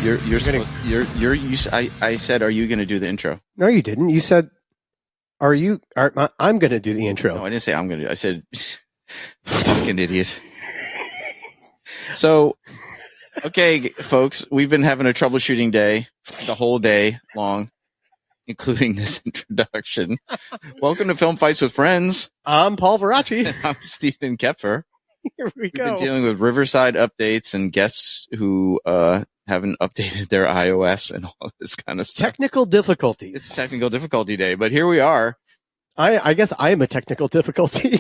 You're supposed. I said, are you going to do the intro? No, you didn't. You said, I'm going to do the intro. No, I didn't say I'm going to. I said, fucking idiot. So, okay, folks, we've been having a troubleshooting day the whole day long, including this introduction. Welcome to Film Fights with Friends. I'm Paul Veracci. I'm Stephen Koepfer. Here we go. We've been dealing with Riverside updates and guests who haven't updated their iOS and all this kind of stuff. Technical difficulties. It's technical difficulty day, but here we are. I guess I am a technical difficulty.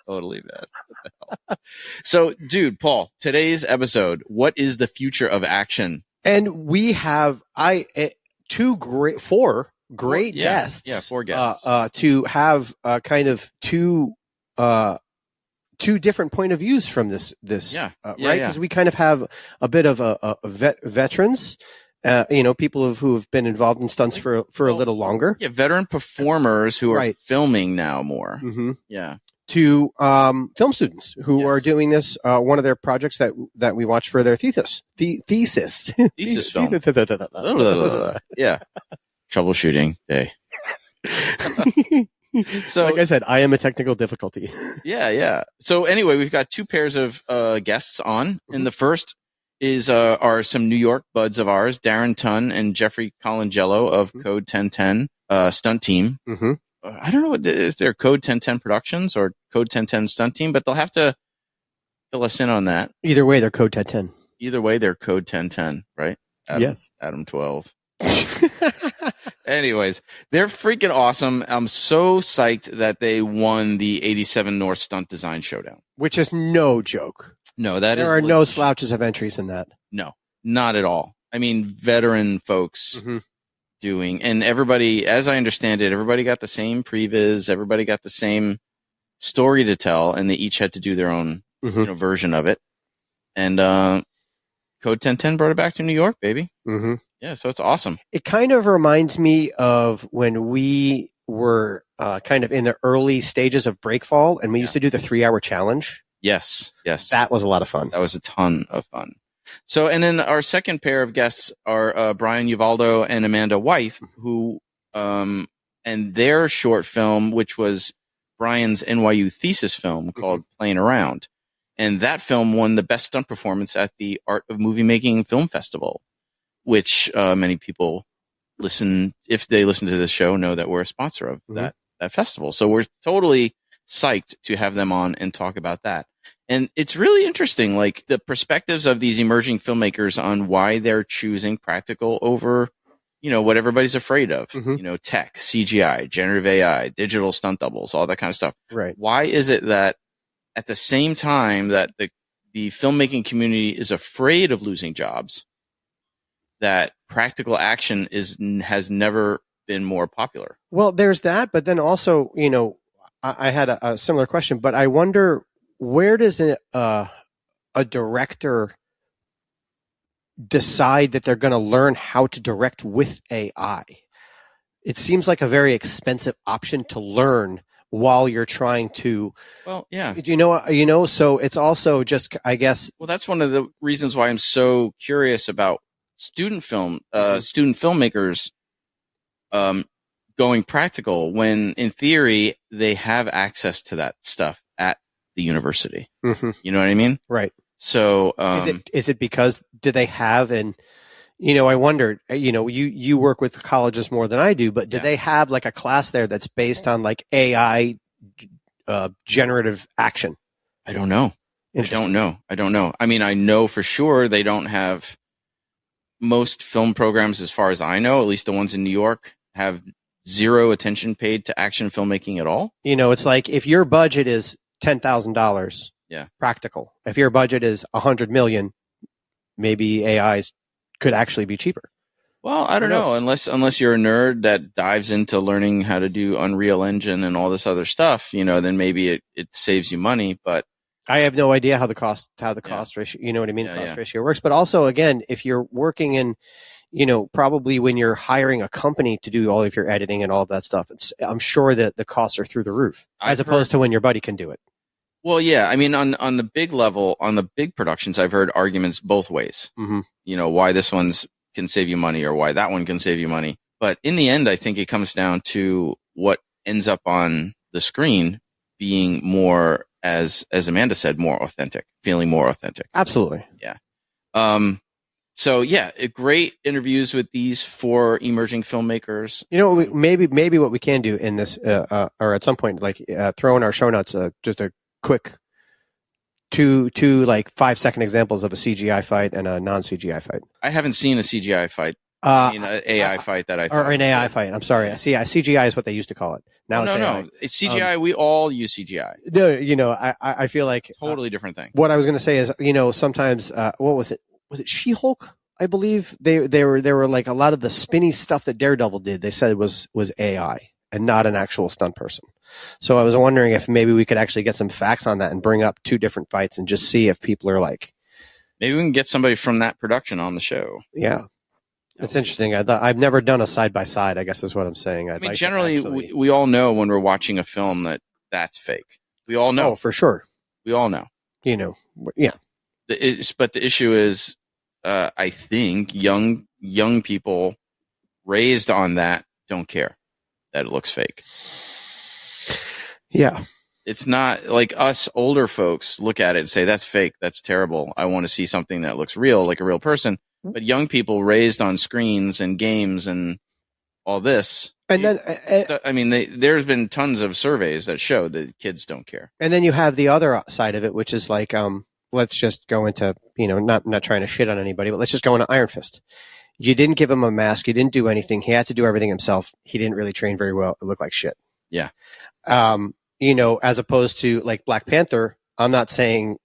Totally bad. What the hell? So, dude, Paul, today's episode, what is the future of action? And we have four great guests. Yeah, four guests. To have kind of two different point of views from this right? Because we kind of have a bit of veterans, people who have been involved in stunts for a little longer. Yeah, veteran performers who are filming now more. Mm-hmm. Yeah. To film students who are doing this, one of their projects that we watched for their thesis. Thesis film. Yeah. Troubleshooting day. So, like I said, I am a technical difficulty. Yeah. So anyway, we've got two pairs of guests on, and the first is are some New York buds of ours, Darren Tunn and Jeffrey Colangelo of Code 1010 Stunt Team. Mm-hmm. I don't know if they're Code 1010 Productions or Code 1010 Stunt Team, but they'll have to fill us in on that. Either way, they're Code 1010. Either way, they're Code 1010, right? Yes. Adam 12. Anyways, they're freaking awesome. I'm so psyched that they won the 87 North Stunt Design Showdown. Which is no joke. No, there are no slouches of entries in that. No, not at all. I mean, veteran folks doing, and everybody, as I understand it, everybody got the same previs, everybody got the same story to tell, and they each had to do their own version of it. And Code 1010 brought it back to New York, baby. Mm-hmm. Yeah, so it's awesome. It kind of reminds me of when we were kind of in the early stages of Breakfall, and we used to do the 3-hour challenge. Yes. That was a lot of fun. That was a ton of fun. So, and then our second pair of guests are Bryan, Uvaldo, and Amanda Whyte, who, and their short film, which was Bryan's NYU thesis film called Playin Around. And that film won the best stunt performance at the Art of Movie Making Film Festival, which many people if they listen to this show, know that we're a sponsor of that festival. So we're totally psyched to have them on and talk about that. And it's really interesting, like the perspectives of these emerging filmmakers on why they're choosing practical over, what everybody's afraid of, tech, CGI, generative AI, digital stunt doubles, all that kind of stuff. Right. Why is it that at the same time that the filmmaking community is afraid of losing jobs, that practical action has never been more popular? Well, there's that, but then also, I had a similar question, but I wonder, where does a director decide that they're going to learn how to direct with AI? It seems like a very expensive option to learn while you're trying to. Well, yeah. So it's also just, I guess. Well, that's one of the reasons why I'm so curious about student filmmakers going practical, when in theory they have access to that stuff at the university. You know what I mean? Right. So is it because do they have, and I wondered, you work with colleges more than I do, but do they have like a class there that's based on like AI generative action? I don't know. I don't know. I mean, I know for sure they don't have. Most film programs, as far as I know, at least the ones in New York, have zero attention paid to action filmmaking at all. It's like if your budget is $10,000, practical. If your budget is $100 million, maybe AIs could actually be cheaper. Well, I don't know, unless you're a nerd that dives into learning how to do Unreal Engine and all this other stuff, then maybe it saves you money, but I have no idea how the cost ratio, you know what I mean? Cost ratio works. But also, again, if you're working in, probably when you're hiring a company to do all of your editing and all of that stuff, I'm sure that the costs are through the roof, as opposed to when your buddy can do it. Well, yeah. I mean, on the big level, on the big productions, I've heard arguments both ways. Mm-hmm. You know, why this one's can save you money or why that one can save you money. But in the end, I think it comes down to what ends up on the screen being more, as Amanda said, more authentic, feeling more authentic. Absolutely. Yeah. So yeah, great interviews with these 4 emerging filmmakers. You know, maybe what we can do in this, or at some point, like throw in our show notes, just a quick two like 5-second examples of a CGI fight and a non-CGI fight. I haven't seen a CGI fight. I mean, an AI fight that I thought. Or an AI fight. I'm sorry. I see. CGI is what they used to call it. Now no. It's CGI. We all use CGI. No, you know, I feel like totally different thing. What I was going to say is, you know, sometimes what was it? Was it She-Hulk? I believe they were like a lot of the spinny stuff that Daredevil did. They said was AI and not an actual stunt person. So I was wondering if maybe we could actually get some facts on that and bring up 2 different fights and just see if people are like. Maybe we can get somebody from that production on the show. Yeah. It's interesting. I've never done a side-by-side, I guess is what I'm saying. I mean, generally, we all know when we're watching a film that's fake. We all know. Oh, for sure. We all know. You know, yeah. But the issue is, I think young people raised on that don't care that it looks fake. Yeah. It's not like us older folks look at it and say, that's fake. That's terrible. I want to see something that looks real, like a real person. But young people raised on screens and games and all this. And then, I mean, there's been tons of surveys that show that kids don't care. And then you have the other side of it, which is like, let's just go into, you know, not trying to shit on anybody, but let's just go into Iron Fist. You didn't give him a mask. You didn't do anything. He had to do everything himself. He didn't really train very well. It looked like shit. Yeah. You know, as opposed to like Black Panther, I'm not saying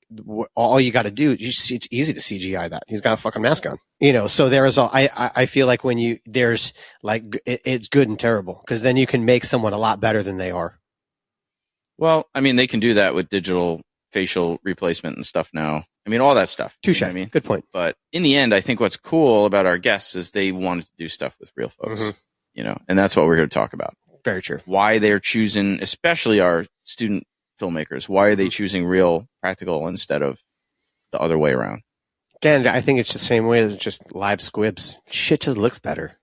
all you got to do. It's easy to CGI that. He's got a fucking mask on. You know, so there is I feel like when there's like, it's good and terrible because then you can make someone a lot better than they are. Well, I mean, they can do that with digital facial replacement and stuff now. I mean, all that stuff. Touche. You know what I mean? Good point. But in the end, I think what's cool about our guests is they wanted to do stuff with real folks, you know, and that's what we're here to talk about. Very true. Why they're choosing, especially our student filmmakers, why are they choosing real practical instead of the other way around? Again, I think it's the same way as just live squibs. Shit just looks better.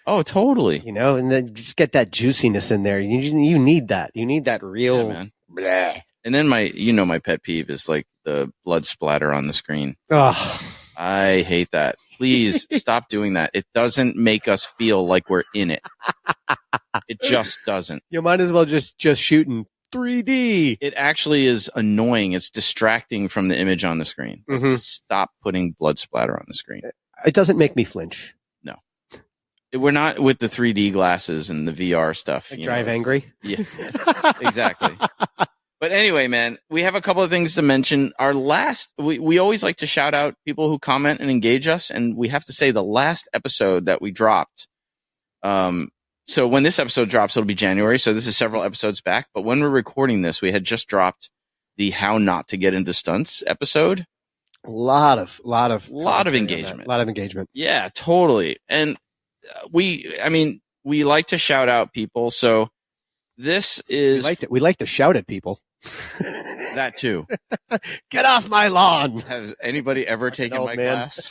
Oh, totally. You know, and then just get that juiciness in there. You need that. You need that real. Yeah, man. And then my pet peeve is like the blood splatter on the screen. Oh, I hate that. Please stop doing that. It doesn't make us feel like we're in it. It just doesn't. You might as well just shoot in 3D. It actually is annoying. It's distracting from the image on the screen. Just stop putting blood splatter on the screen. It doesn't make me flinch. No. We're not with the 3D glasses and the VR stuff. Like drive angry? Yeah, exactly. But anyway, man, we have a couple of things to mention. Our last, we always like to shout out people who comment and engage us. And we have to say the last episode that we dropped. So when this episode drops, it'll be January. So this is several episodes back. But when we're recording this, we had just dropped the How Not to Get Into Stunts episode. A lot of engagement. A lot of engagement. Yeah, totally. And we like to shout out people. So this is we like to shout at people. That too. Get off my lawn. Has anybody ever taken my class?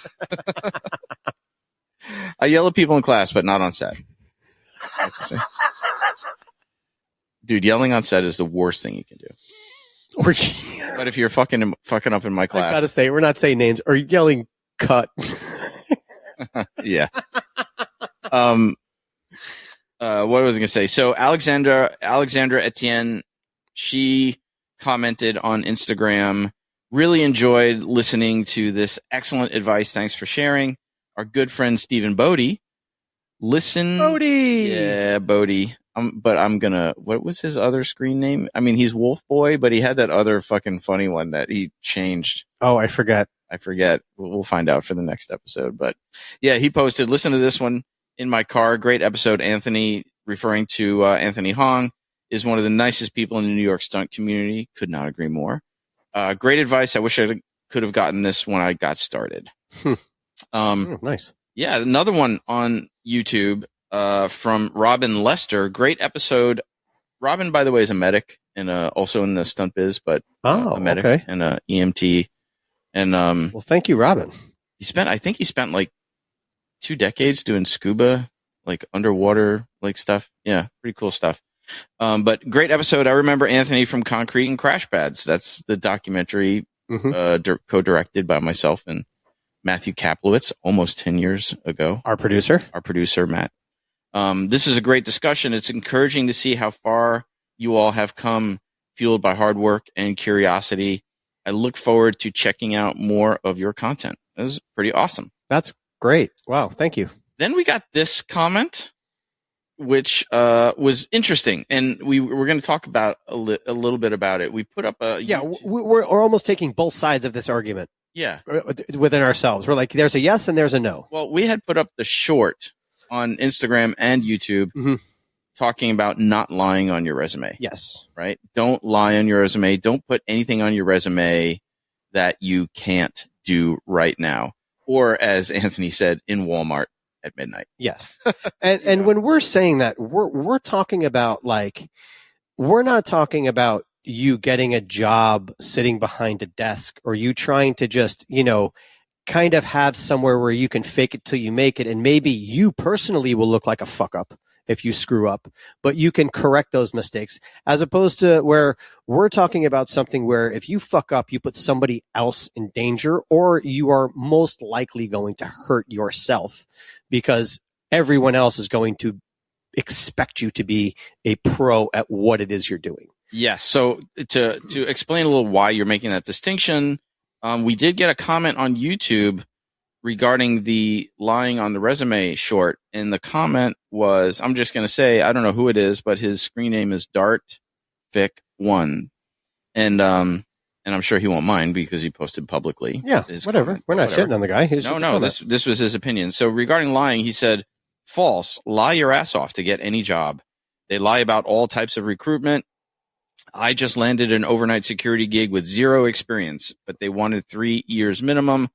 I yell at people in class, but not on set. That's the same. Dude, yelling on set is the worst thing you can do. But if you're fucking up in my class, I gotta say, we're not saying names. Or yelling cut. Yeah. What was I gonna say? So Alexandra Etienne, she commented on Instagram, really enjoyed listening to this excellent advice. Thanks for sharing. Our good friend Stephen Bodie. Bodie. Yeah, Bodie. But I'm gonna, what was his other screen name? I mean, he's Wolf Boy, but he had that other fucking funny one that he changed. Oh, I forget. We'll find out for the next episode. But yeah, he posted, listen to this one in my car. Great episode. Anthony, referring to Anthony Hong, is one of the nicest people in the New York stunt community. Could not agree more. Great advice. I wish I could have gotten this when I got started. Nice. Yeah, another one on YouTube from Robin Lester. Great episode. Robin, by the way, is a medic. and also in the stunt biz, but Oh, a medic okay. and a EMT. And Well, thank you, Robin. I think he spent like 2 decades doing scuba, like underwater, like stuff. Yeah, pretty cool stuff. But great episode. I remember Anthony from Concrete and Crash Pads. That's the documentary co-directed by myself and Matthew Kaplowitz almost 10 years ago. Our producer, Matt. This is a great discussion. It's encouraging to see how far you all have come, fueled by hard work and curiosity. I look forward to checking out more of your content. This is pretty awesome. That's great. Wow. Thank you. Then we got this comment, which was interesting, and we're going to talk about a little bit about it. We put up a we're almost taking both sides of this argument. Yeah, within ourselves, we're like, there's a yes and there's a no. Well, we had put up the short on Instagram and YouTube talking about not lying on your resume. Yes, right. Don't lie on your resume. Don't put anything on your resume that you can't do right now, or as Anthony said, in Walmart at midnight. Yes. And when we're saying that, we're talking about, like, we're not talking about you getting a job sitting behind a desk, or you trying to just, kind of have somewhere where you can fake it till you make it. And maybe you personally will look like a fuck up if you screw up, but you can correct those mistakes, as opposed to where we're talking about something where if you fuck up, you put somebody else in danger, or you are most likely going to hurt yourself because everyone else is going to expect you to be a pro at what it is you're doing. Yes. So to explain a little why you're making that distinction, we did get a comment on YouTube regarding the lying on the resume short. And the comment was, I'm just going to say, I don't know who it is, but his screen name is DartVic1. And I'm sure he won't mind because he posted publicly. Yeah, whatever. Comment, we're not shitting on the guy. No, this was his opinion. So regarding lying, he said, false, lie your ass off to get any job. They lie about all types of recruitment. I just landed an overnight security gig with 0 experience, but they wanted 3 years minimum.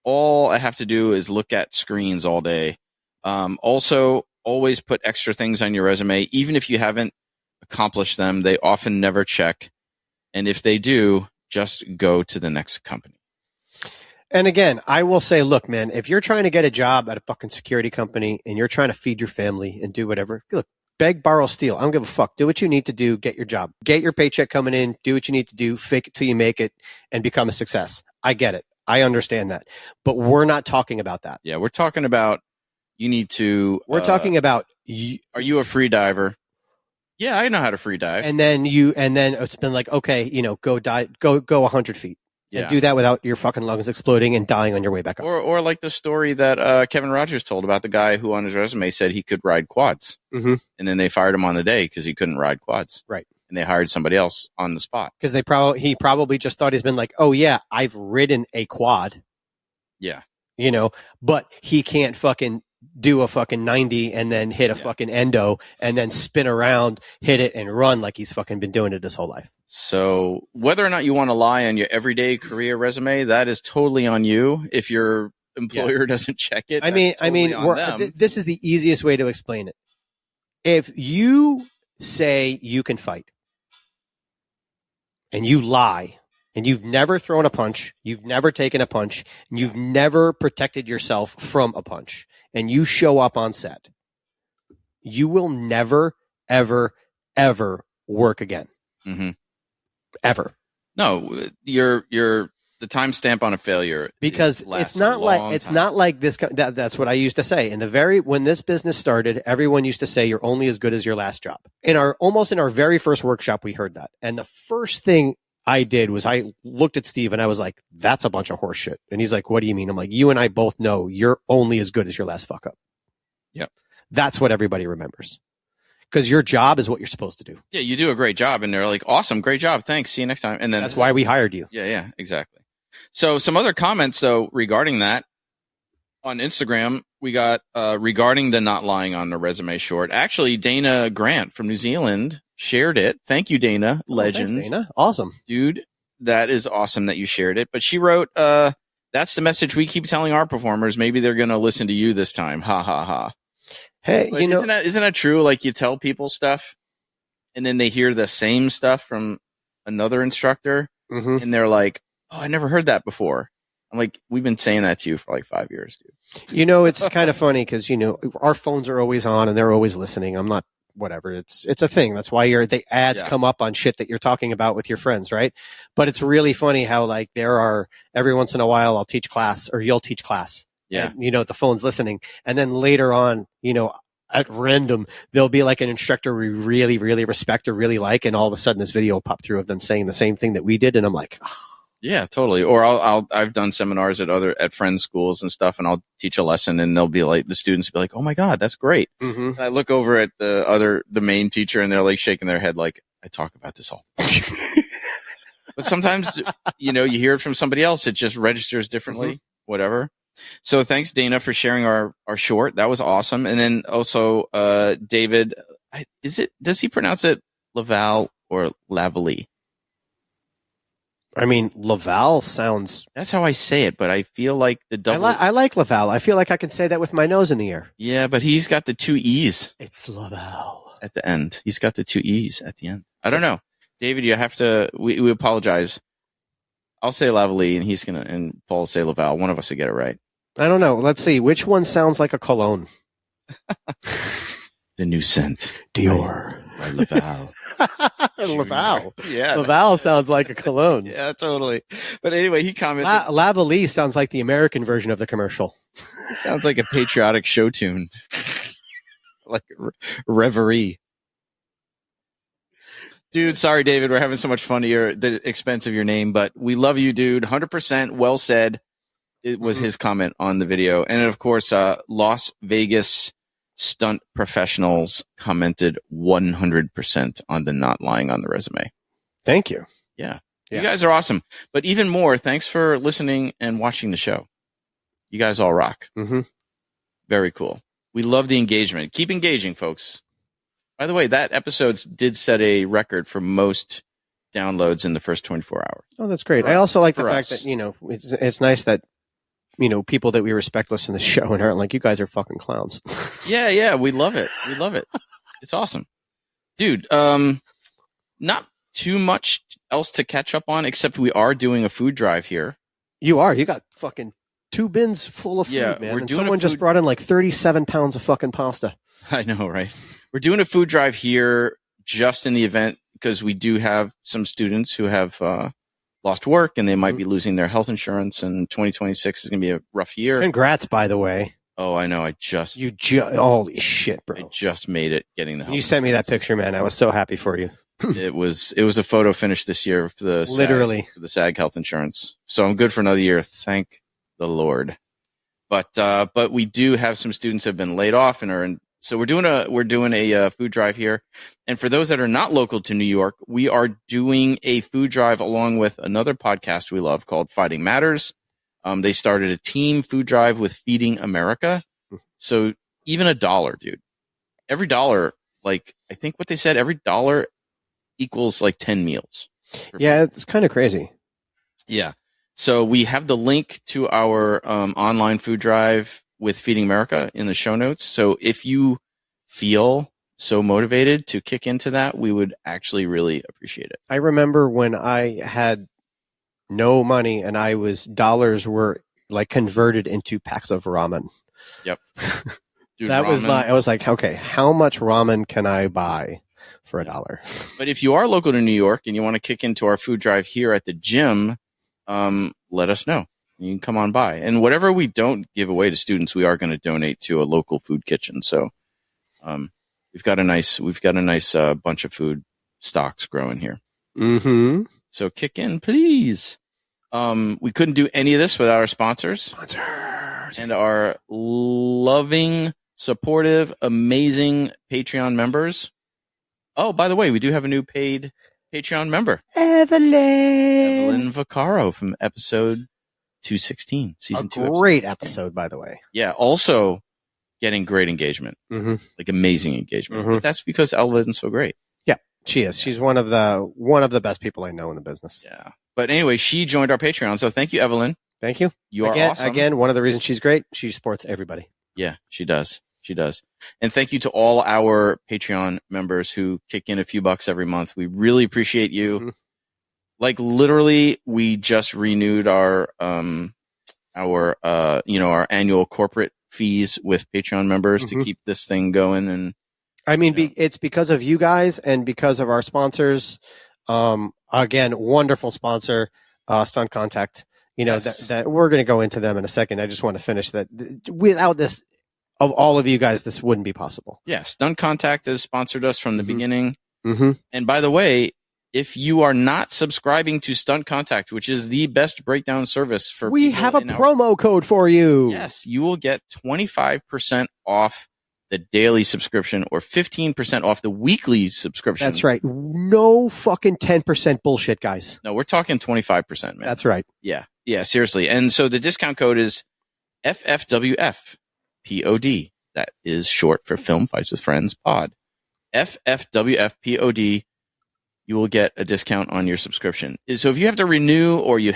All I have to do is look at screens all day. Also, always put extra things on your resume. Even if you haven't accomplished them, they often never check. And if they do, just go to the next company. And again, I will say, look, man, if you're trying to get a job at a fucking security company and you're trying to feed your family and do whatever, look, beg, borrow, steal. I don't give a fuck. Do what you need to do. Get your job. Get your paycheck coming in. Do what you need to do. Fake it till you make it and become a success. I get it. I understand that. But we're not talking about that. Yeah, we're talking about you need to... We're talking about... Are you a free diver? Yeah, I know how to free dive. And then it's been like, okay, go 100 feet. Yeah. And do that without your fucking lungs exploding and dying on your way back up. Or like the story that Kevin Rogers told about the guy who on his resume said he could ride quads. Mm-hmm. And then they fired him on the day because he couldn't ride quads. Right. And they hired somebody else on the spot. Because he probably just thought he's been like, oh yeah, I've ridden a quad. Yeah. But he can't fucking do a fucking 90 and then hit a fucking endo and then spin around, hit it and run like he's fucking been doing it his whole life. So whether or not you want to lie on your everyday career resume, that is totally on you. If your employer doesn't check it, this is the easiest way to explain it. If you say you can fight and you lie and you've never thrown a punch, you've never taken a punch, and you've never protected yourself from a punch, and you show up on set, you will never, ever, ever work again. Mm-hmm. Ever. No, you're the timestamp on a failure. Because it's not like this. That's what I used to say. When this business started, everyone used to say you're only as good as your last job. In our very first workshop, we heard that. And the first thing I did was I looked at Steve and I was like, that's a bunch of horse shit. And he's like, what do you mean? I'm like, you and I both know you're only as good as your last fuck up. Yep. That's what everybody remembers. Because your job is what you're supposed to do. Yeah, you do a great job. And they're like, awesome, great job. Thanks. See you next time. And then that's why we hired you. Yeah, exactly. So some other comments, though, regarding that on Instagram, we got regarding the not lying on the resume short. Actually, Dana Grant from New Zealand shared it. Thank you, Dana. Legend. Thanks, Dana. Awesome. Dude, that is awesome that you shared it. But she wrote, that's the message we keep telling our performers. Maybe they're going to listen to you this time. Ha, ha, ha. Hey, But isn't that true? Like, you tell people stuff and then they hear the same stuff from another instructor, and they're like, "Oh, I never heard that before." I'm like, "We've been saying that to you for like 5 years, dude." You know, it's kind of funny because, you know, our phones are always on and they're always listening. I'm not, whatever. It's a thing. That's why the ads come up on shit that you're talking about with your friends, right? But it's really funny how, like, there are, every once in a while I'll teach class or you'll teach class. Yeah. And, you know, the phone's listening. And then later on, you know, at random, there'll be like an instructor we really, really respect or really like. And all of a sudden this video will pop through of them saying the same thing that we did. And I'm like, oh. Yeah, totally. Or I've done seminars at friends' schools and stuff, and I'll teach a lesson, and they'll be like, the students will be like, "Oh my God, that's great." And I look over at the main teacher, and they're like shaking their head, like, "I talk about this all." But sometimes, you know, you hear it from somebody else, it just registers differently. Whatever. So thanks, Dana, for sharing our short. That was awesome. And then also, David, does he pronounce it Laval or Lavally? I mean, Laval sounds... That's how I say it, but I feel like the double... I like Laval. I feel like I can say that with my nose in the air. Yeah, but he's got the 2 E's. It's Laval. At the end. He's got the 2 E's at the end. I don't know. David, you have to... We apologize. I'll say Lavally, and Paul will say Laval. One of us will get it right. I don't know. Let's see. Which one sounds like a cologne? The new scent. Dior. By Laval. Laval. Yeah. Laval sounds like a cologne. Yeah, totally. But anyway, he commented. Lavally sounds like the American version of the commercial. It sounds like a patriotic show tune. Like Reverie. Dude, sorry, David. We're having so much fun at the expense of your name, but we love you, dude. 100% well said. It was his comment on the video. And of course, Las Vegas stunt professionals commented 100% on the not lying on the resume. Thank you. Yeah. You guys are awesome. But even more, thanks for listening and watching the show. You guys all rock. Very cool. We love the engagement. Keep engaging, folks. By the way, that episode did set a record for most downloads in the first 24 hours. Oh, that's great. I also like the fact that, you know, it's nice that, you know, people that we respect listen to the show and aren't like, you guys are fucking clowns. Yeah. We love it. It's awesome. Dude, not too much else to catch up on, except we are doing a food drive here. You got fucking 2 bins full of food, man. And someone just brought in like 37 pounds of fucking pasta. I know, right? We're doing a food drive here just in the event, because we do have some students who have lost work and they might be losing their health insurance, and 2026 is going to be a rough year. Congrats, by the way. Oh, I know. Holy shit, bro. I just made it getting the health insurance. You sent me that picture, man. I was so happy for you. It was a photo finish this year for the SAG health insurance. So I'm good for another year. Thank the Lord. But we do have some students who have been laid off and are in. So we're doing a food drive here. And for those that are not local to New York, we are doing a food drive along with another podcast we love called Fighting Matters. They started a team food drive with Feeding America. So even $1, dude, every dollar, like I think what they said, every dollar equals like 10 meals. Yeah, it's kind of crazy. Yeah. So we have the link to our online food drive with Feeding America in the show notes. So if you feel so motivated to kick into that, we would actually really appreciate it. I remember when I had no money and dollars were like converted into packs of ramen. Yep. Dude, I was like, okay, how much ramen can I buy for $1? But if you are local to New York and you want to kick into our food drive here at the gym, let us know. You can come on by, and whatever we don't give away to students, we are going to donate to a local food kitchen. So, we've got a nice bunch of food stocks growing here. So kick in, please. We couldn't do any of this without our sponsors and our loving, supportive, amazing Patreon members. Oh, by the way, we do have a new paid Patreon member, Evelyn Vaccaro from episode 216, season 2. Great episode, by the way. Yeah, also getting great engagement, like amazing engagement. But that's because Evelyn's so great. Yeah, she is. She's one of the best people I know in the business. Yeah. But anyway, she joined our Patreon, so thank you, Evelyn. Thank you. You are awesome. Again, one of the reasons she's great, she supports everybody. Yeah, she does. She does. And thank you to all our Patreon members who kick in a few bucks every month. We really appreciate you. Mm-hmm. Like literally, we just renewed our annual corporate fees with Patreon members to keep this thing going. And I mean, it's because of you guys and because of our sponsors. Again, wonderful sponsor, Stunt Contact. That we're going to go into them in a second. I just want to finish that. Without this, of all of you guys, this wouldn't be possible. Yeah, Stunt Contact has sponsored us from the beginning. Mm-hmm. And by the way, if you are not subscribing to Stunt Contact, which is the best breakdown service for we have a promo code for you. Yes, you will get 25% off the daily subscription or 15% off the weekly subscription. That's right. No fucking 10% bullshit, guys. No, we're talking 25%, man. That's right. Yeah. Yeah, seriously. And so the discount code is FFWFPOD. That is short for Film Fights with Friends Pod. FFWFPOD. You will get a discount on your subscription. So if you have to renew or you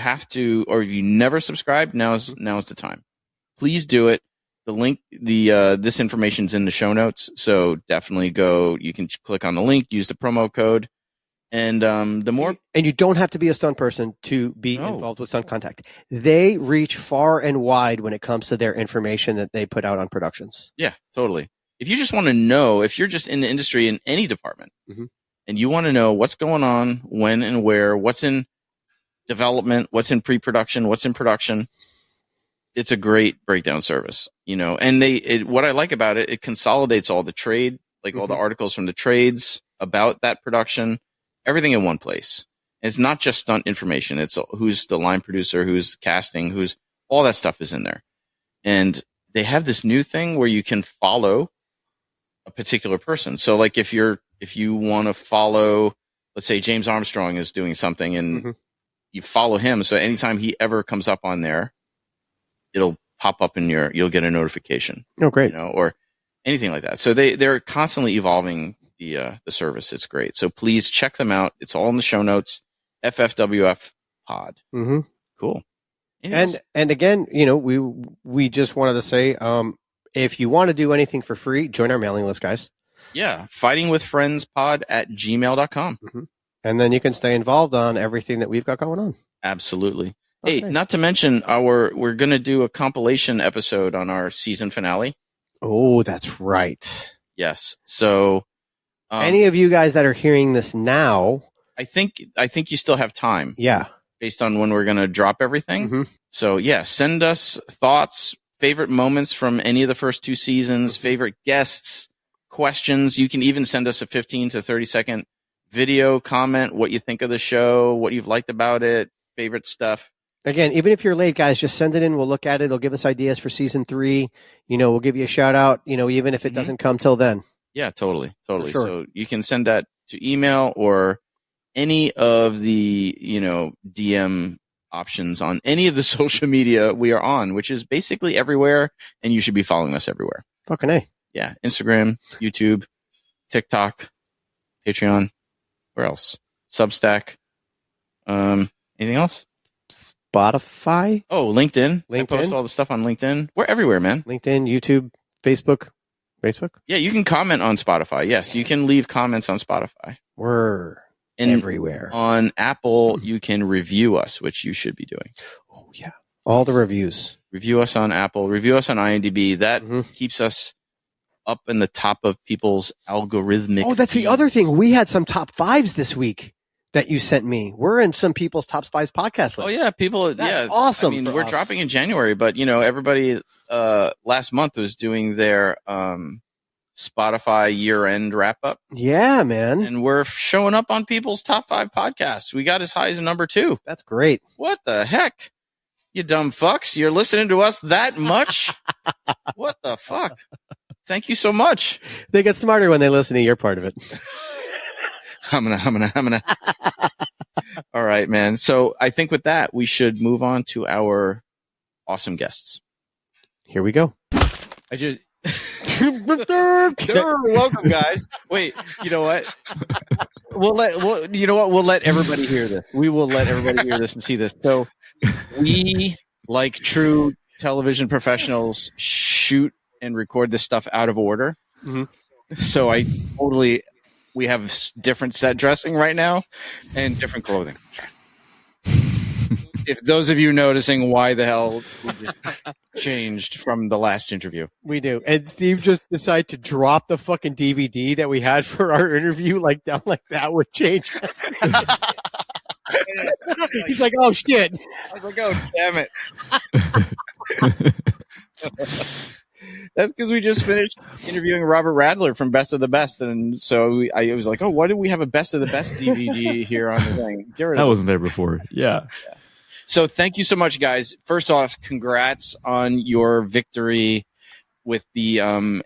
never subscribed, now's the time. Please do it. The link, this information's in the show notes. So definitely go. You can click on the link, use the promo code. And and you don't have to be a stunt person to be involved with Stunt Contact. They reach far and wide when it comes to their information that they put out on productions. Yeah, totally. If you just want to know, if you're just in the industry in any department, and you want to know what's going on, when and where, what's in development, what's in pre-production, what's in production, it's a great breakdown service, And what I like about it, it consolidates all the trade, like all the articles from the trades about that production, everything in one place. And it's not just stunt information. It's who's the line producer, who's casting, all that stuff is in there. And they have this new thing where you can follow a particular person. So like if you want to follow, let's say James Armstrong is doing something and you follow him. So anytime he ever comes up on there, it'll pop up you'll get a notification. Oh, great. Or anything like that. So they're constantly evolving the service. It's great. So please check them out. It's all in the show notes. FFWF Pod. Mm-hmm. Cool. And again, we just wanted to say, if you want to do anything for free, join our mailing list, guys. Yeah. fightingwithfriendspod@gmail.com. Mm-hmm. And then you can stay involved on everything that we've got going on. Absolutely. Okay. Hey, not to mention we're going to do a compilation episode on our season finale. Oh, that's right. Yes. So any of you guys that are hearing this now, I think you still have time. Yeah. Based on when we're going to drop everything. Mm-hmm. So yeah, send us thoughts, favorite moments from any of the first two seasons, favorite guests, questions. You can even send us a 15 to 30 second video comment, what you think of the show, what you've liked about it, favorite stuff. Again, even if you're late, guys, just send it in. We'll look at it. It'll give us ideas for season 3. We'll give you a shout out, even if it doesn't come till then. Yeah, totally. Sure. So you can send that to email or any of the, DM options on any of the social media we are on, which is basically everywhere. And you should be following us everywhere. Fucking A. Yeah. Instagram, YouTube, TikTok, Patreon. Where else? Substack. Anything else? Spotify. Oh, LinkedIn. I post all the stuff on LinkedIn. We're everywhere, man. LinkedIn, YouTube, Facebook. Yeah, you can comment on Spotify. Yes, you can leave comments on Spotify. We're everywhere. On Apple, you can review us, which you should be doing. Oh, yeah. All the reviews. Review us on Apple. Review us on IMDb. That keeps us up in the top of people's algorithmic. Oh, that's the other thing. We had some top 5s this week that you sent me. We're in some people's top 5 podcast list. Oh, yeah. That's awesome. I mean, we're dropping in January, but, everybody last month was doing their Spotify year-end wrap-up. Yeah, man. And we're showing up on people's top 5 podcasts. We got as high as number 2. That's great. What the heck? You dumb fucks. You're listening to us that much? What the fuck? Thank you so much. They get smarter when they listen to your part of it. I'm gonna. All right, man. So I think with that, we should move on to our awesome guests. Here we go. Welcome, guys. Wait, you know what? We'll let everybody hear this. We will let everybody hear this and see this. So we, like true television professionals, shoot and record this stuff out of order. Mm-hmm. So we have different set dressing right now and different clothing. If those of you noticing why the hell we just changed from the last interview. We do. And Steve just decided to drop the fucking DVD that we had for our interview, like down like that would change. He's like, oh shit. I was like, oh damn it. That's because we just finished interviewing Robert Radler from Best of the Best, and so I was like, "Oh, why do we have a Best of the Best DVD here on the thing?" That wasn't there before. Yeah. So thank you so much, guys. First off, congrats on your victory with the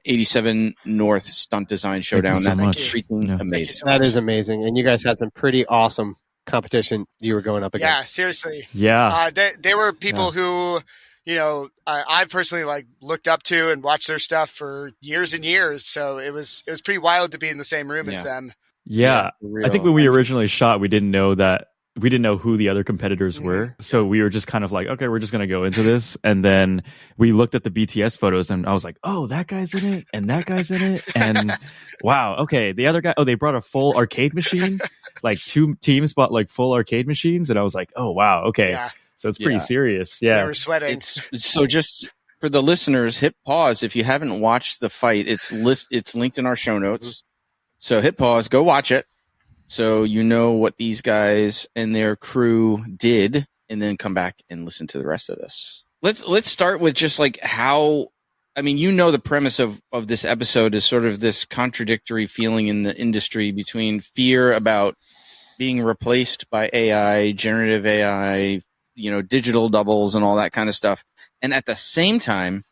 87 North Stunt Design Showdown. Thank you so That's much. freaking amazing. So that is amazing. And you guys had some pretty awesome competition you were going up against. Yeah, seriously. Yeah. They were people who, you know, I personally like looked up to and watched their stuff for years and years. So it was pretty wild to be in the same room as them. Yeah. I think when we originally shot, we didn't know who the other competitors were. So we were just kind of like, okay, we're just going to go into this. And then we looked at the BTS photos and I was like, oh, that guy's in it and that guy's in it. And wow, okay. The other guy, they brought a full arcade machine. Like 2 teams bought like full arcade machines. And I was like, oh, wow. Okay. Yeah. So it's pretty serious. Yeah. They were sweating. So just for the listeners, hit pause. If you haven't watched the fight, it's linked in our show notes. So hit pause, go watch it. So you know what these guys and their crew did, and then come back and listen to the rest of this. Let's start with just like how, I mean, you know, the premise of this episode is sort of this contradictory feeling in the industry between fear about being replaced by AI, generative AI, you know, digital doubles and all that kind of stuff. And at the same time,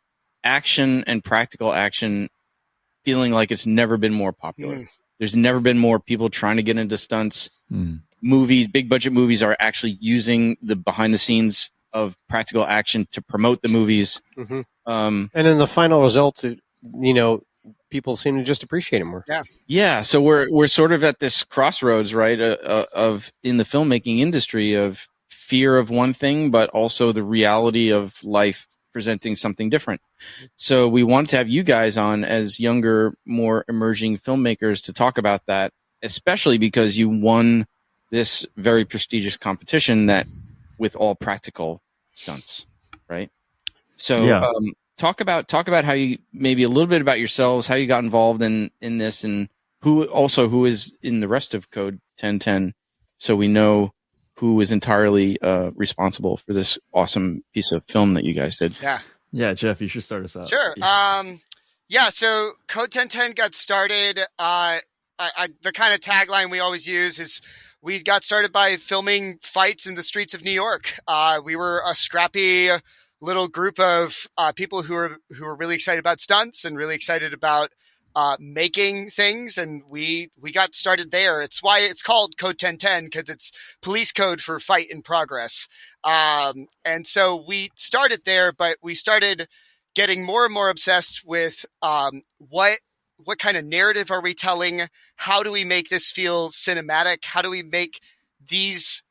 action and practical action feeling like it's never been more popular. There's never been more people trying to get into stunts. Movies, big budget movies are actually using the behind the scenes of practical action to promote the movies. And then the final result, you know, people seem to just appreciate it more. Yeah. So we're sort of at this crossroads, right? Of in the filmmaking industry of fear of one thing, but also the reality of life presenting something different. So we wanted to have you guys on as younger, more emerging filmmakers to talk about that, especially because you won this very prestigious competition that with all practical stunts, right? So talk about how you, maybe a little bit about yourselves, how you got involved in this, and who is in the rest of Code 1010, so we know who is entirely responsible for this awesome piece of film that you guys did. Yeah, Jeff, you should start us out. Sure. So Code 1010 got started. The kind of tagline we always use is we got started by filming fights in the streets of New York. We were a scrappy little group of people who were really excited about stunts and really excited about making things, and we got started there. It's why it's called Code 1010, because it's police code for fight in progress. And so we started there, but we started getting more and more obsessed with what kind of narrative are we telling? How do we make this feel cinematic? How do we make these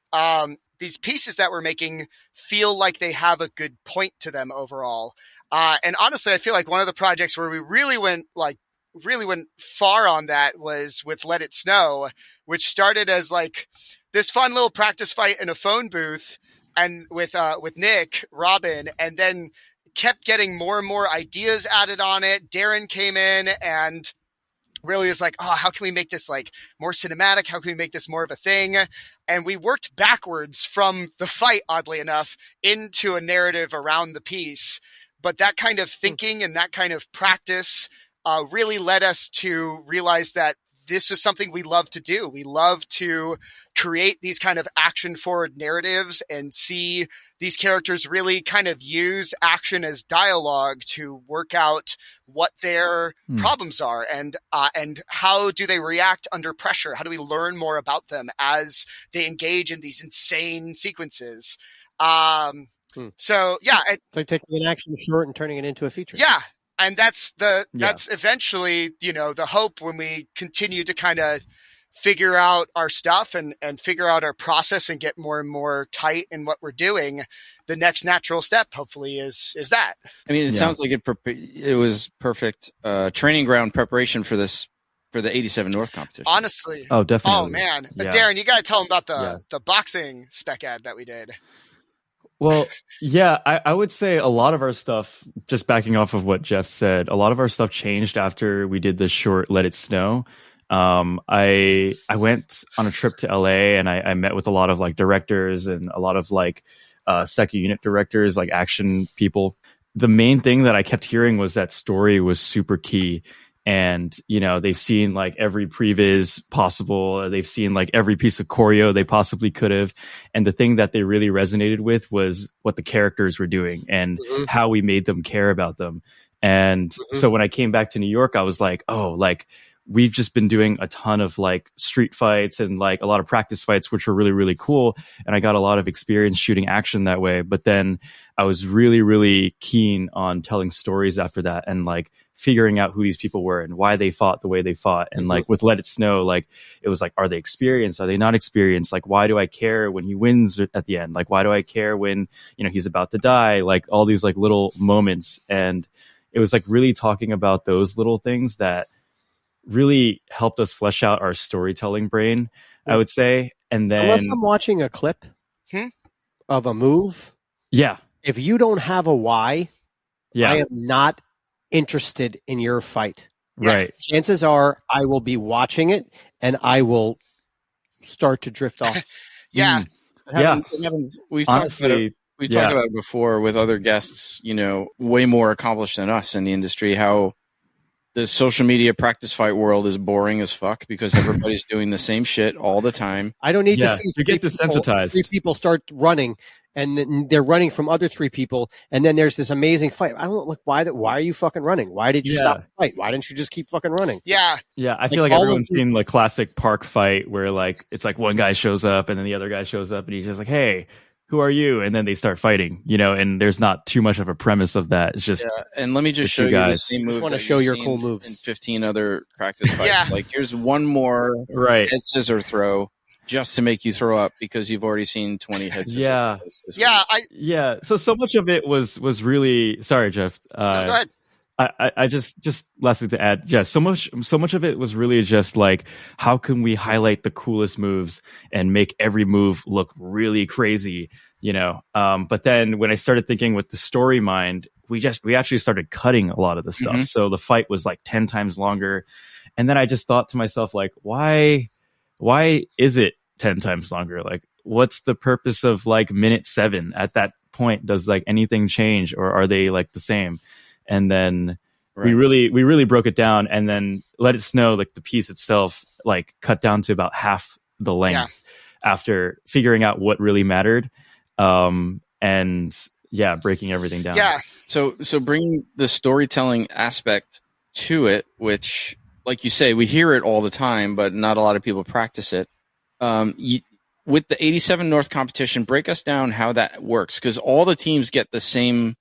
pieces that we're making feel like they have a good point to them overall? And honestly, I feel like one of the projects where we really went far on that was with Let It Snow, which started as like this fun little practice fight in a phone booth and with Nick, Robin, and then kept getting more and more ideas added on it. Darren came in and really was like, oh, how can we make this like more cinematic? How can we make this more of a thing? And we worked backwards from the fight, oddly enough, into a narrative around the piece. But that kind of thinking and that kind of practice really led us to realize that this is something we love to do. We love to create these kind of action-forward narratives and see these characters really kind of use action as dialogue to work out what their problems are and how do they react under pressure? How do we learn more about them as they engage in these insane sequences? So yeah, it's like taking an action short and turning it into a feature. Yeah. And that's eventually, you know, the hope when we continue to kind of figure out our stuff and figure out our process and get more and more tight in what we're doing, the next natural step hopefully is that. I mean, it sounds like it was perfect training ground preparation for the 87 North competition. Honestly. Oh, definitely. Oh man. Yeah. Darren, you got to tell them about the boxing spec ad that we did. Well, yeah, I would say a lot of our stuff, just backing off of what Jeff said, a lot of our stuff changed after we did the short Let It Snow. I went on a trip to LA and I met with a lot of like directors and a lot of like second unit directors, like action people. The main thing that I kept hearing was that story was super key. And, you know, they've seen like every previs possible. They've seen like every piece of choreo they possibly could have. And the thing that they really resonated with was what the characters were doing and how we made them care about them. And so when I came back to New York, I was like, oh, like we've just been doing a ton of like street fights and like a lot of practice fights, which were really, really cool. And I got a lot of experience shooting action that way. But then I was really, really keen on telling stories after that and like figuring out who these people were and why they fought the way they fought. And like with Let It Snow, like it was like, are they experienced? Are they not experienced? Like, why do I care when he wins at the end? Like, why do I care when, you know, he's about to die? Like all these like little moments. And it was like really talking about those little things that really helped us flesh out our storytelling brain, I would say. And then unless I'm watching a clip of a move, if you don't have a why, I am not interested in your fight. Right. Chances are I will be watching it and I will start to drift off. Yeah. It happens. We've talked about it before with other guests, you know, way more accomplished than us in the industry, how the social media practice fight world is boring as fuck because everybody's doing the same shit all the time. I don't need to see you get desensitized. Three people start running and then they're running from other three people. And then there's this amazing fight. I don't like why are you fucking running? Why did you stop the fight? Why didn't you just keep fucking running? Yeah. Yeah. I feel like everyone's seen the classic park fight where like, it's like one guy shows up and then the other guy shows up and he's just like, hey, who are you? And then they start fighting, you know, and there's not too much of a premise of that. It's just, and let me just show you the same move. I just want to show your cool moves in 15 other practice fights. Like here's one more head scissor throw just to make you throw up because you've already seen 20 head scissors. So much of it was really, sorry, Jeff. No, go ahead. I just lastly to add, so much of it was really just like, how can we highlight the coolest moves and make every move look really crazy, you know? But then when I started thinking with the story mind, we actually started cutting a lot of the stuff. So the fight was like 10 times longer. And then I just thought to myself, like, why is it 10 times longer? Like, what's the purpose of like minute 7 at that point? Does like anything change or are they like the same? And then we really broke it down and then Let It Snow, like the piece itself, like cut down to about half the length after figuring out what really mattered. And breaking everything down. Yeah. So bringing the storytelling aspect to it, which like you say, we hear it all the time, but not a lot of people practice it. With the 87 North competition, break us down how that works. Cause all the teams get the same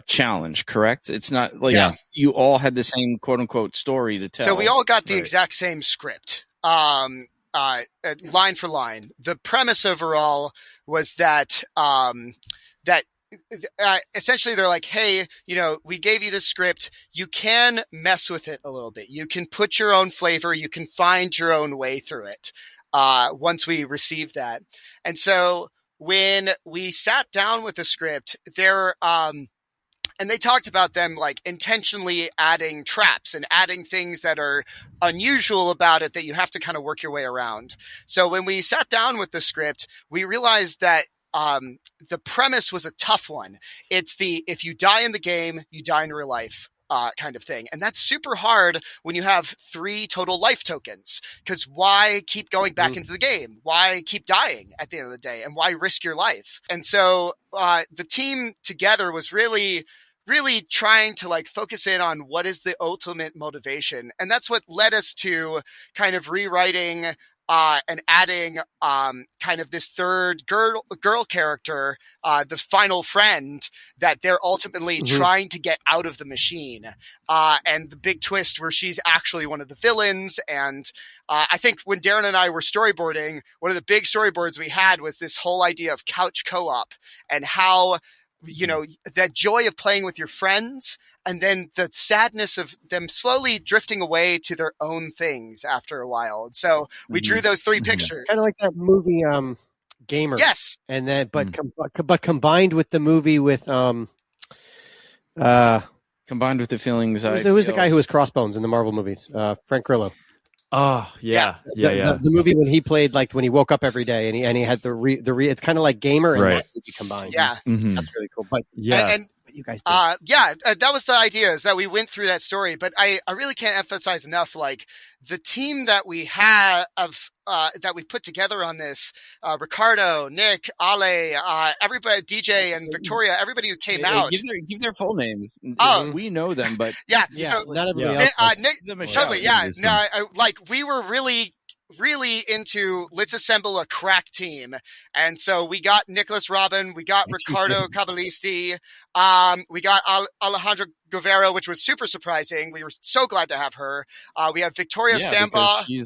challenge, correct? It's not like you all had the same quote unquote story to tell. So we all got the exact same script, line for line. The premise overall was that essentially they're like, hey, you know, we gave you the script. You can mess with it a little bit. You can put your own flavor. You can find your own way through it. Once we received that. And so when we sat down with the script, and they talked about them like intentionally adding traps and adding things that are unusual about it that you have to kind of work your way around. So when we sat down with the script, we realized that the premise was a tough one. It's if you die in the game, you die in real life. Kind of thing. And that's super hard when you have 3 total life tokens, because why keep going back into the game? Why keep dying at the end of the day? And why risk your life? And so the team together was really trying to like focus in on what is the ultimate motivation. And that's what led us to kind of rewriting and adding kind of this third girl character, the final friend that they're ultimately trying to get out of the machine. And the big twist where she's actually one of the villains. And I think when Darren and I were storyboarding, one of the big storyboards we had was this whole idea of couch co-op and how, you know, that joy of playing with your friends and then the sadness of them slowly drifting away to their own things after a while. And so we drew those three pictures. Kind of like that movie, Gamer. Yes. And then, but combined with the movie with, combined with the feelings. Who was the guy who was Crossbones in the Marvel movies? Frank Grillo. Oh yeah. The movie when he played, like when he woke up every day and he had it's kind of like Gamer and that movie combined. Yeah. That's really cool. But and what you guys did. That was the idea, is that we went through that story, but I really can't emphasize enough, like the team that we have that we put together on this, Ricardo, Nick, Ale, everybody, DJ and Victoria, everybody who came out. Give their full names. Oh, we know them, but so, not everybody else. Nick, totally, no, like we were really into, let's assemble a crack team. And so we got Nicholas Robin, we got Ricardo Cabalisti, we got Alejandra Guevara, which was super surprising. We were so glad to have her. We have Victoria Stambaugh. We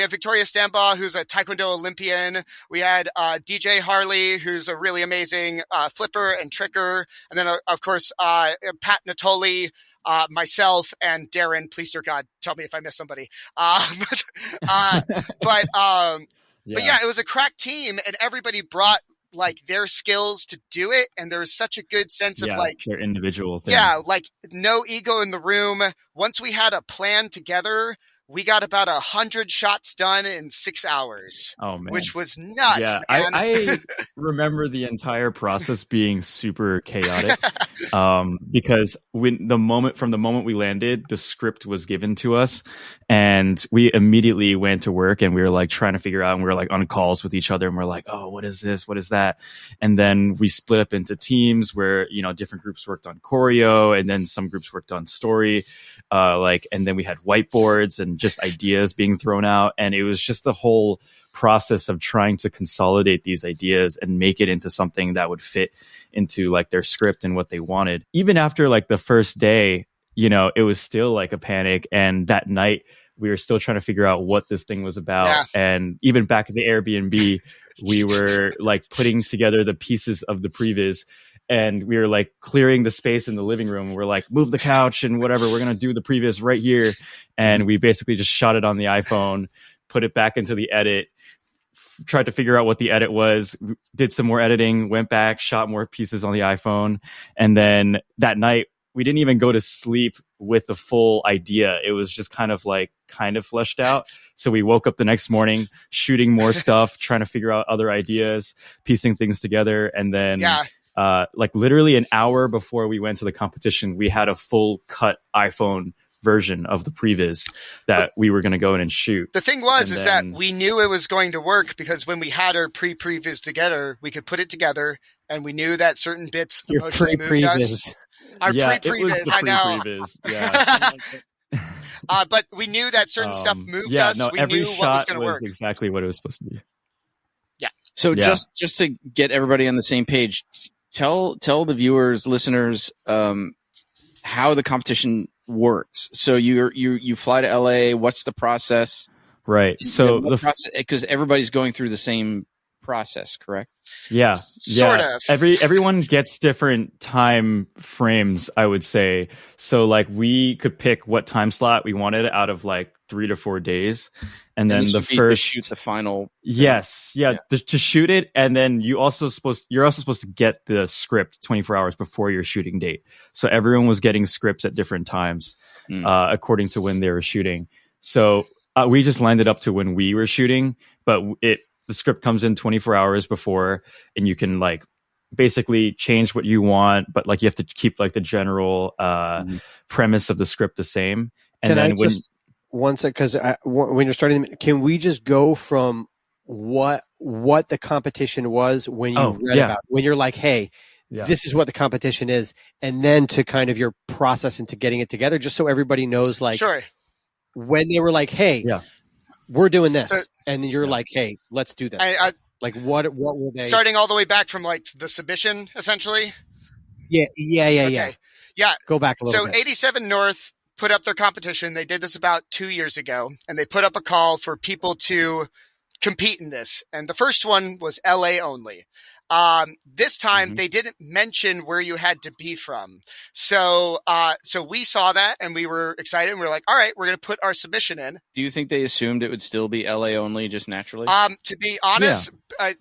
have Victoria Stambaugh, who's a Taekwondo Olympian. We had DJ Harley, who's a really amazing flipper and tricker. And then, of course, Pat Natoli, myself, and Darren. Please, dear God, tell me if I missed somebody. But it was a crack team, and everybody brought like their skills to do it, and there was such a good sense of like their individual thing. Yeah, like no ego in the room. Once we had a plan together, we got about 100 shots done in 6 hours. Oh man, which was nuts. Yeah, man. I remember the entire process being super chaotic, because from the moment we landed, the script was given to us, and we immediately went to work, and we were like trying to figure out, and we were like on calls with each other, and we're like, oh, what is this? What is that? And then we split up into teams where, you know, different groups worked on choreo, and then some groups worked on story, and then we had whiteboards and just ideas being thrown out, and it was just a whole process of trying to consolidate these ideas and make it into something that would fit into like their script and what they wanted. Even after like the first day, you know, it was still like a panic, and that night we were still trying to figure out what this thing was about. Yeah. And even back at the Airbnb, we were like putting together the pieces of the previs, and we were like clearing the space in the living room. We're like, move the couch and whatever. We're going to do the previs right here. And we basically just shot it on the iPhone, put it back into the edit, tried to figure out what the edit was, did some more editing, went back, shot more pieces on the iPhone. And then that night, we didn't even go to sleep with the full idea. It was just kind of fleshed out. So we woke up the next morning, shooting more stuff, trying to figure out other ideas, piecing things together. And then like literally an hour before we went to the competition, we had a full cut iPhone version of the previs that we were going to go in and shoot. The thing was that we knew it was going to work, because when we had our previs together, we could put it together, and we knew that certain bits emotionally moved us. Our pre-previs, I know. Yeah. But we knew that certain stuff moved us. No, we every knew shot what was going to work. Exactly what it was supposed to be. Yeah. So just to get everybody on the same page, tell the viewers, listeners, how the competition works. So you fly to LA. What's the process? Right. So the process, because everybody's going through the same process, correct? Yeah. Sort of. Everyone gets different time frames, I would say. So like we could pick what time slot we wanted out of like 3 to 4 days. And then the first shoot the final. Yes. Yeah. To shoot it. And then you're also supposed to get the script 24 hours before your shooting date. So everyone was getting scripts at different times, according to when they were shooting. So we just landed up to when we were shooting, but the script comes in 24 hours before, and you can like basically change what you want, but like you have to keep like the general premise of the script the same. And then one sec, because when you're starting, can we just go from what the competition was when you read about it? When you're like, hey, this is what the competition is, and then to kind of your process into getting it together, just so everybody knows, like, sure. when they were like, "Hey, Yeah. we're doing this," and you're like, "Hey, let's do this." Like what were they? Starting all the way back from like the submission, essentially. Yeah. Yeah. Go back a little So bit. 87 North put up their competition. They did this about 2 years ago, and they put up a call for people to compete in this. And the first one was LA only. This time they didn't mention where you had to be from. So we saw that and we were excited and we were like, all right, we're going to put our submission in. Do you think they assumed it would still be LA only just naturally? To be honest,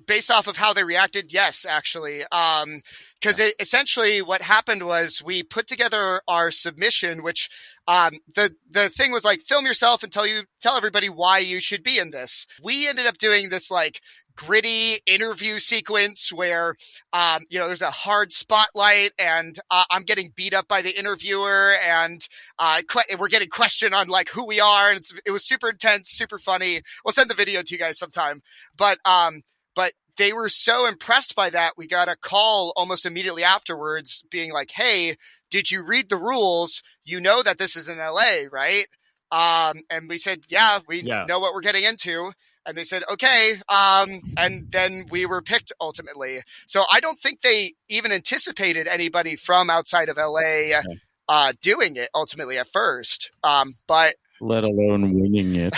based off of how they reacted, yes, actually. Because essentially what happened was we put together our submission, which the thing was like, film yourself and tell everybody why you should be in this. We ended up doing this like gritty interview sequence where, there's a hard spotlight and I'm getting beat up by the interviewer and we're getting questioned on like who we are. And it was super intense, super funny. We'll send the video to you guys sometime. But they were so impressed by that. We got a call almost immediately afterwards being like, hey, did you read the rules? You know that this is in LA, right? And we said, yeah, we know what we're getting into. And they said, okay. And then we were picked ultimately. So I don't think they even anticipated anybody from outside of LA doing it ultimately at first. But let alone winning it.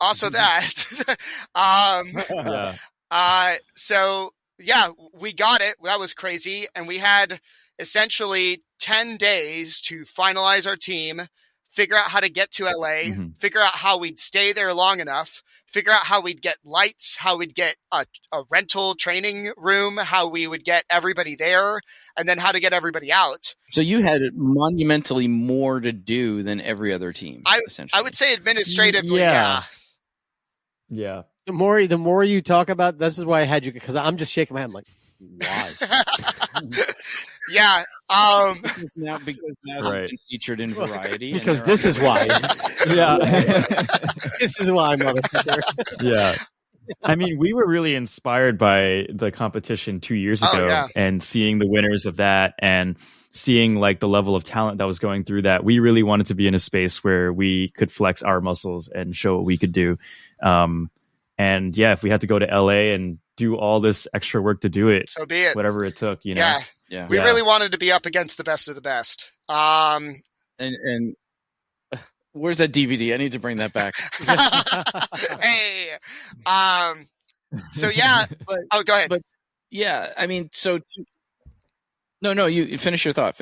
Also that. So yeah, we got it. That was crazy. And we had essentially 10 days to finalize our team, figure out how to get to LA, figure out how we'd stay there long enough, figure out how we'd get lights, how we'd get a rental training room, how we would get everybody there, and then how to get everybody out. So you had monumentally more to do than every other team, essentially. I would say administratively, Yeah. The more you talk about, this is why I had you, because I'm just shaking my head. I'm like, why? Yeah. Because now right. it's featured in Variety. Because this is why. This is why, motherfucker. Yeah. I mean, we were really inspired by the competition 2 years ago and seeing the winners of that and seeing like the level of talent that was going through that. We really wanted to be in a space where we could flex our muscles and show what we could do. And yeah, if we had to go to LA and do all this extra work to do it, so be it. Whatever it took, you know. Yeah. We really wanted to be up against the best of the best. And where's that DVD? I need to bring that back. Hey. So yeah. Go ahead. But yeah, I mean, so no, you finish your thought.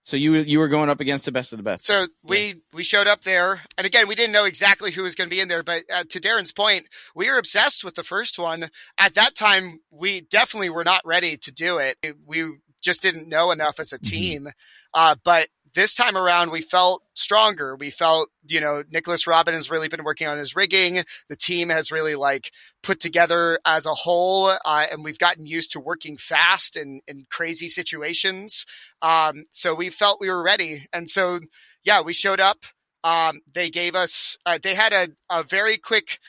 So you were going up against the best of the best. So we showed up there, and again, we didn't know exactly who was going to be in there. But to Darren's point, we were obsessed with the first one. At that time, we definitely were not ready to do it. We just didn't know enough as a team. But this time around, we felt stronger. We felt, Nicholas Robin has really been working on his rigging. The team has really like put together as a whole, and we've gotten used to working fast in crazy situations. So we felt we were ready. And so, yeah, we showed up. They gave us, they had a very quick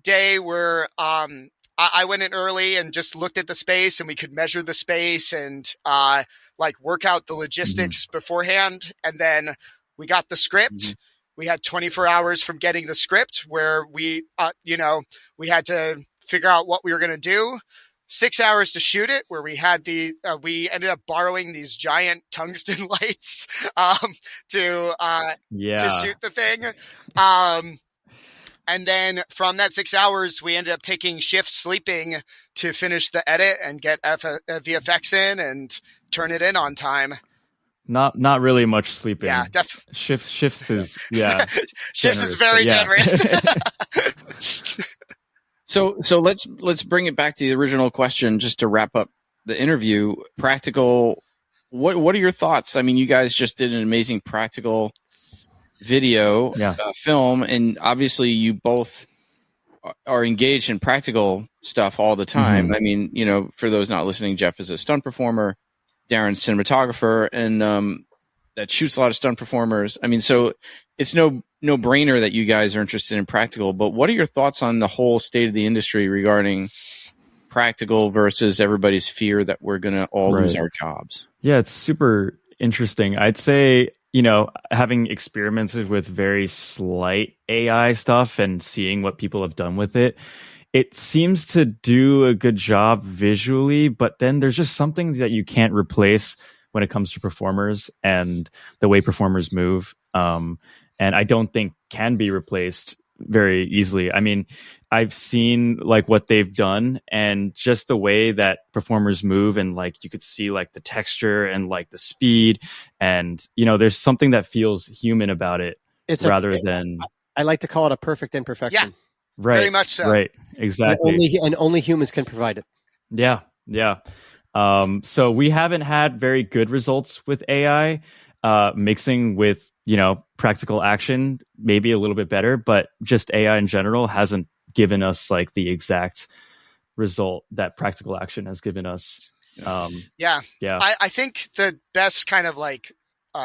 day where, I went in early and just looked at the space and we could measure the space and, work out the logistics beforehand. And then we got the script. We had 24 hours from getting the script where we we had to figure out what we were going to do. 6 hours to shoot it, where we had we ended up borrowing these giant tungsten lights to shoot the thing. And then from that 6 hours, we ended up taking shifts sleeping to finish the edit and get VFX in and turn it in on time. Not really much sleeping. Yeah, definitely. Shifts is Shifts is very generous. So let's bring it back to the original question just to wrap up the interview. Practical. What are your thoughts? I mean, you guys just did an amazing practical video film, and obviously you both are engaged in practical stuff all the time. I mean, for those not listening, Jeff is a stunt performer, Darren's cinematographer, and that shoots a lot of stunt performers. I mean, so it's no brainer that you guys are interested in practical, but what are your thoughts on the whole state of the industry regarding practical versus everybody's fear that we're going to all lose our jobs? Yeah, it's super interesting. I'd say, having experimented with very slight AI stuff and seeing what people have done with it, it seems to do a good job visually, but then there's just something that you can't replace when it comes to performers and the way performers move. And I don't think can be replaced very easily. I mean, I've seen like what they've done and just the way that performers move, and like you could see like the texture and like the speed, and there's something that feels human about it. I like to call it a perfect imperfection. Yeah, right, very much so. Right, exactly. And only humans can provide it. Yeah. So we haven't had very good results with AI mixing with practical action, maybe a little bit better, but just AI in general hasn't given us like the exact result that practical action has given us. Yeah. I think the best kind of like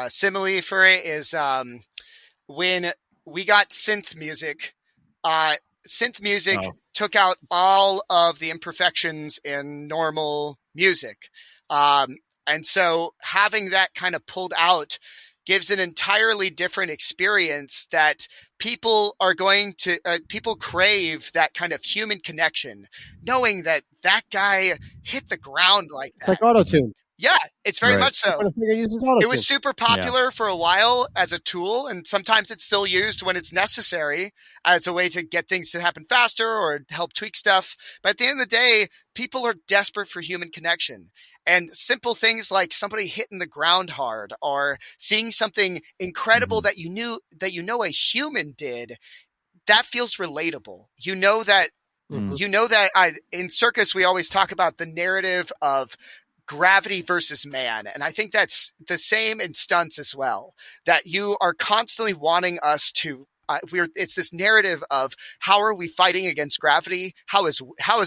simile for it is when we got synth music. Took out all of the imperfections in normal music. And so having that kind of pulled out gives an entirely different experience that people are going to, people crave that kind of human connection, knowing that guy hit the ground like that. It's like auto-tune. Yeah, it's very much so. It was super popular for a while as a tool, and sometimes it's still used when it's necessary as a way to get things to happen faster or help tweak stuff. But at the end of the day, people are desperate for human connection. And simple things like somebody hitting the ground hard or seeing something incredible that you know a human did, that feels relatable. In circus, we always talk about the narrative of gravity versus man. And I think that's the same in stunts as well, that you are constantly wanting us to, it's this narrative of how are we fighting against gravity? How is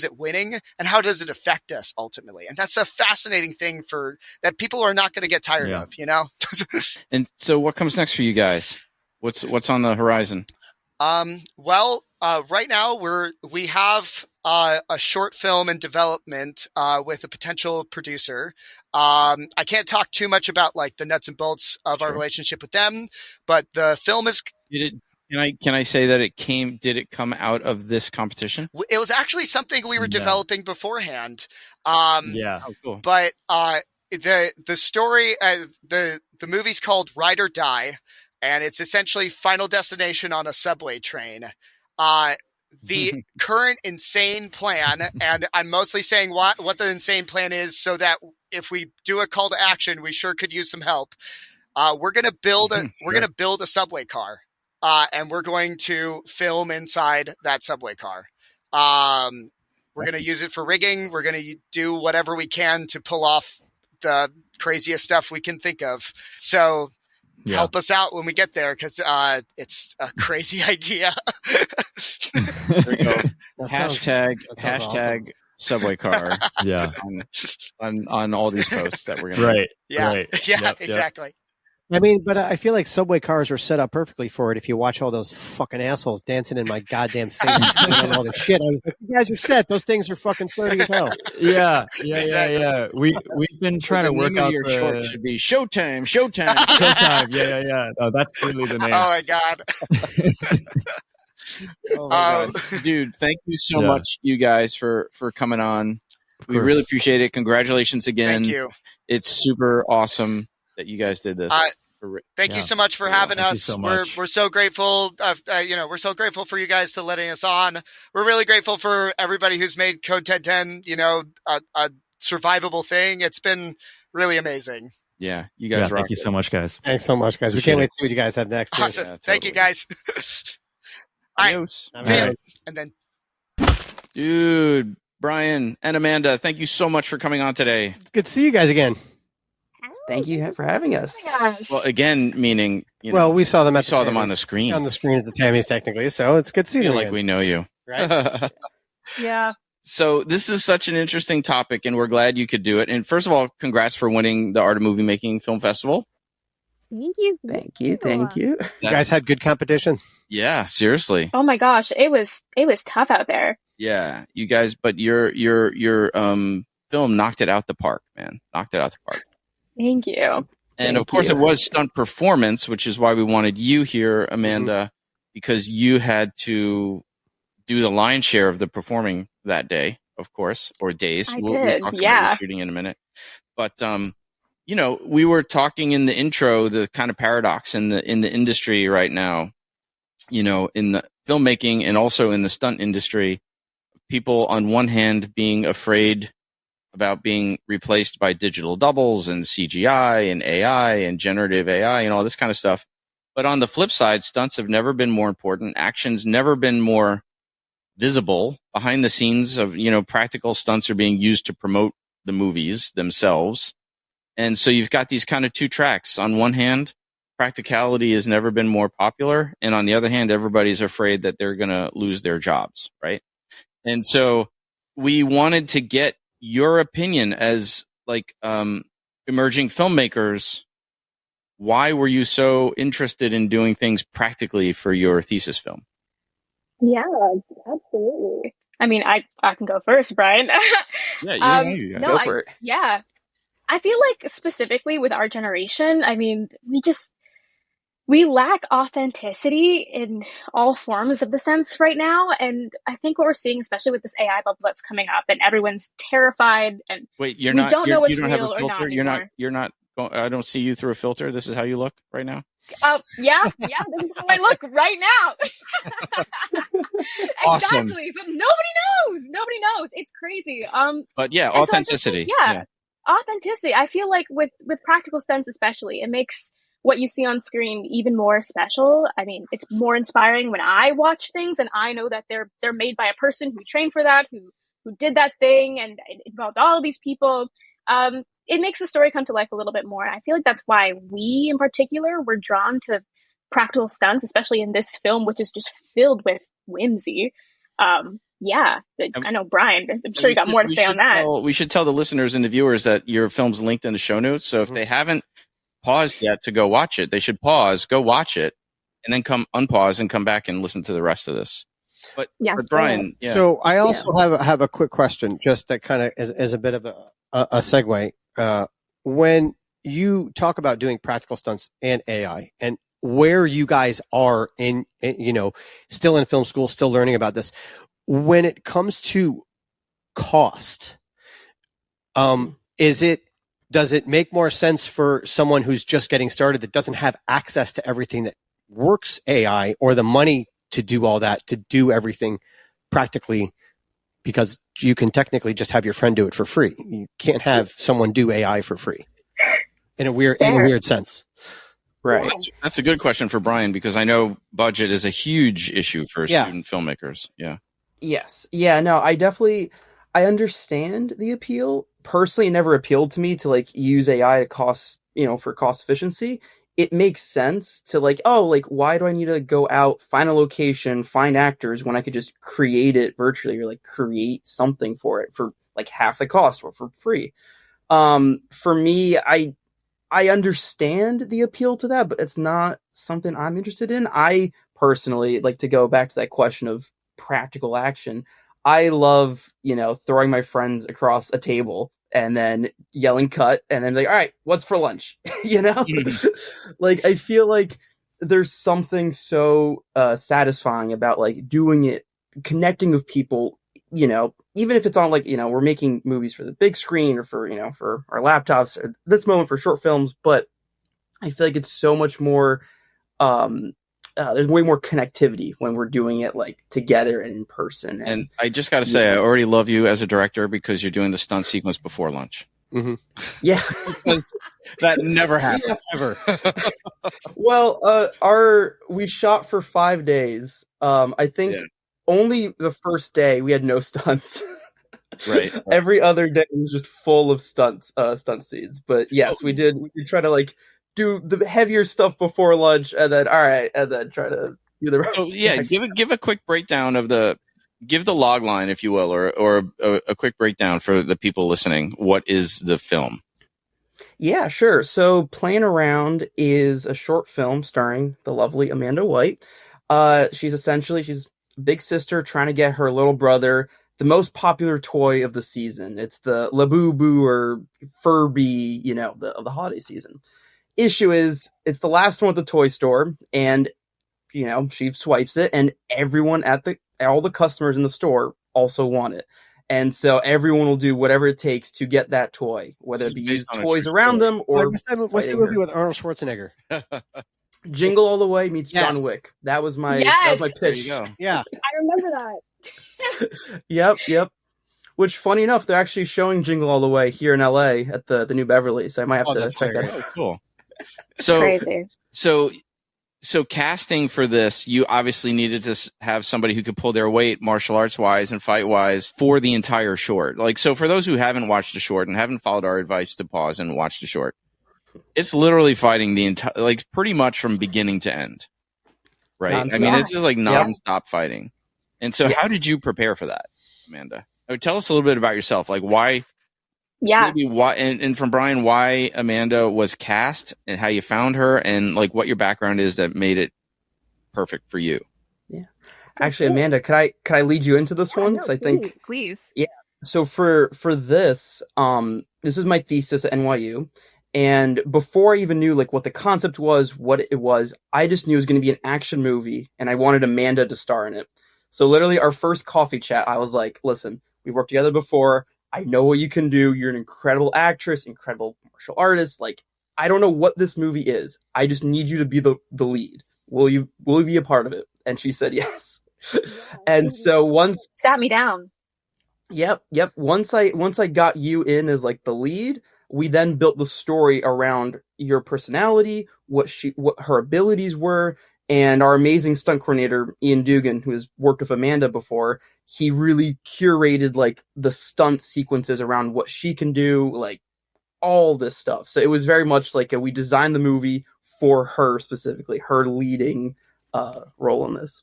it winning? And how does it affect us ultimately? And that's a fascinating thing that people are not going to get tired of, And so what comes next for you guys? What's on the horizon? Right now we have a short film in development with a potential producer. I can't talk too much about like the nuts and bolts of our relationship with them, but the film is. Can I say that did it come out of this competition? It was actually something we were developing beforehand. Cool. But the story, the movie's called Ride or Die. And it's essentially Final Destination on a subway train. The current insane plan, and I'm mostly saying what the insane plan is so that if we do a call to action, we sure could use some help. We're going to build a subway car, and we're going to film inside that subway car. We're going to use it for rigging. We're going to do whatever we can to pull off the craziest stuff we can think of. So help us out when we get there, because it's a crazy idea. There we go. Hashtag awesome. Subway car. Yeah. On all these posts that we're going to Right. Yeah. Right. Yeah, exactly. I mean, but I feel like subway cars are set up perfectly for it. If you watch all those fucking assholes dancing in my goddamn face and all this shit, I was like, you guys are set. Those things are fucking sturdy as hell. Yeah. We've been trying to work out your short should be Showtime. Showtime. Yeah. Oh, that's really the name. Oh my god. Oh my god, dude! Thank you so much, you guys, for coming on. We really appreciate it. Congratulations again. Thank you. It's super awesome that you guys did this. Thank you so much for having us. So we're so grateful. We're so grateful for you guys to letting us on. We're really grateful for everybody who's made Code 1010, a survivable thing. It's been really amazing. Yeah, you guys rock. Thank you so much, guys. Thanks so much, guys. We can't wait to see what you guys have next. Awesome. Yeah, totally. Thank you, guys. All right. See you. And then, dude, Bryan and Amanda, thank you so much for coming on today. It's good to see you guys again. Thank you for having us. Yes. Well, again, meaning we saw them on the screen. On the screen at the Tammys, technically. So it's good to see them. Like we know you, right? Yeah. So this is such an interesting topic, and we're glad you could do it. And first of all, congrats for winning the Art of Movie Making Film Festival. Thank you. Thank you. You guys had good competition. Yeah, seriously. Oh my gosh, it was tough out there. Yeah, you guys, but your film knocked it out the park, man. Knocked it out the park. Thank you. And Thank of course you. it was stunt performance, which is why we wanted you here, Amanda, because you had to do the lion's share of the performing that day, of course, or days. I We'll did, talk about yeah. your shooting in a minute. But, you know, we were talking in the intro, the kind of paradox in the industry right now, you know, in the filmmaking and also in the stunt industry, people on one hand being afraid about being replaced by digital doubles and CGI and AI and generative AI and all this kind of stuff. But on the flip side, stunts have never been more important. Action's never been more visible. Behind the scenes of, you know, practical stunts are being used to promote the movies themselves. And so you've got these kind of two tracks. On one hand, practicality has never been more popular. And on the other hand, everybody's afraid that they're going to lose their jobs, right? And so we wanted to get your opinion as like emerging filmmakers. Why were you so interested in doing things practically for your thesis film? Yeah, absolutely. I mean, I can go first, Bryan. Yeah, you no, Go for it. yeah. I feel like specifically with our generation, I mean, we lack authenticity in all forms of the sense right now. And I think what we're seeing, especially with this AI bubble that's coming up and everyone's terrified and Wait, we don't know what's you don't have a real or not filter. anymore. You're not. I don't see you through a filter. This is how you look right now. Yeah, this is how I look right now. Awesome. Exactly, but nobody knows. It's crazy. But yeah, and so I just authenticity. think, authenticity. I feel like with practical stunts especially, it makes what you see on screen even more special. I mean, it's more inspiring when I watch things and I know that they're made by a person who trained for that, who did that thing, and it involved all of these people. It makes the story come to life a little bit more. I feel like that's why we, in particular, were drawn to practical stunts, especially in this film, which is just filled with whimsy. Yeah, I know, Bryan, I'm sure you got more to say on that. We should tell the listeners and the viewers that your film's linked in the show notes. So if they haven't paused yet to go watch it, they should pause, go watch it, and then come unpause and come back and listen to the rest of this. But Bryan, So I also have a quick question, just that kind of is a bit of a segue. When you talk about doing practical stunts and AI, and where you guys are in, you know, still in film school, still learning about this, when it comes to cost, does it make more sense for someone who's just getting started that doesn't have access to everything that works AI or the money to do all that, to do everything practically, because you can technically just have your friend do it for free. You can't have someone do AI for free in a weird sense. Right. Well, that's a good question for Bryan, because I know budget is a huge issue for student filmmakers. Yeah. Yes. Yeah, no, I understand the appeal. Personally, it never appealed to me to like use AI to for cost efficiency. It makes sense to why do I need to go out, find a location, find actors when I could just create it virtually or like create something for it for like half the cost or for free. For me, I understand the appeal to that, but it's not something I'm interested in. I personally like to go back to that question of practical action. I love, throwing my friends across a table and then yelling cut and then like, all right, what's for lunch? Like, I feel like there's something so satisfying about like doing it, connecting with people, even if it's on like, we're making movies for the big screen or for our laptops or this moment for short films. But I feel like it's so much more, there's way more connectivity when we're doing it like together and in person. And I just got to say, I already love you as a director because you're doing the stunt sequence before lunch. Mm-hmm. Yeah. Because that never happens. Ever. Well, we shot for 5 days. I think only the first day we had no stunts. Right. Every other day was just full of stunt scenes. But yes, we did try to like do the heavier stuff before lunch and then try to do the rest. So, give a quick breakdown of give the log line, if you will, or a quick breakdown for the people listening. What is the film? Yeah, sure. So Playin Around is a short film starring the lovely Amanda Whyte. She's big sister trying to get her little brother the most popular toy of the season. It's the Labubu or Furby, of the holiday season. Issue is, it's the last one at the toy store, and she swipes it, and everyone all the customers in the store also want it. And so everyone will do whatever it takes to get that toy, whether it be use toys around them or what's the movie with Arnold Schwarzenegger? Jingle All the Way meets John Wick. That was my pitch. There you go. Yeah, I remember that. Yep. Which, funny enough, they're actually showing Jingle All the Way here in LA at the New Beverly, so I might have to check that out. Oh, cool. So Crazy. So casting for this, you obviously needed to have somebody who could pull their weight martial arts wise and fight wise for the entire short. Like, so for those who haven't watched the short and haven't followed our advice to pause and watch the short, it's literally fighting the entire, like pretty much from beginning to end. Right. Non-stop. I mean, it's just like nonstop fighting. And so how did you prepare for that, Amanda? Tell us a little bit about yourself. Like why, maybe why, and from Bryan, why Amanda was cast and how you found her and like what your background is that made it perfect for you. Yeah. Actually, Amanda, could I lead you into this one? Because I think, please. Yeah. So for this, this was my thesis at NYU. And before I even knew like what the concept was, what it was, I just knew it was going to be an action movie and I wanted Amanda to star in it. So literally our first coffee chat, I was like, listen, we've worked together before. I know what you can do. You're an incredible actress, incredible martial artist. Like, I don't know what this movie is. I just need you to be the lead. Will you be a part of it? And she said yes. And so once sat me down. Yep. Once I got you in as like the lead, we then built the story around your personality, what her abilities were, and our amazing stunt coordinator, Ian Dugan, who has worked with Amanda before, he really curated like the stunt sequences around what she can do, like all this stuff. So it was very much like we designed the movie for her specifically, her leading role in this.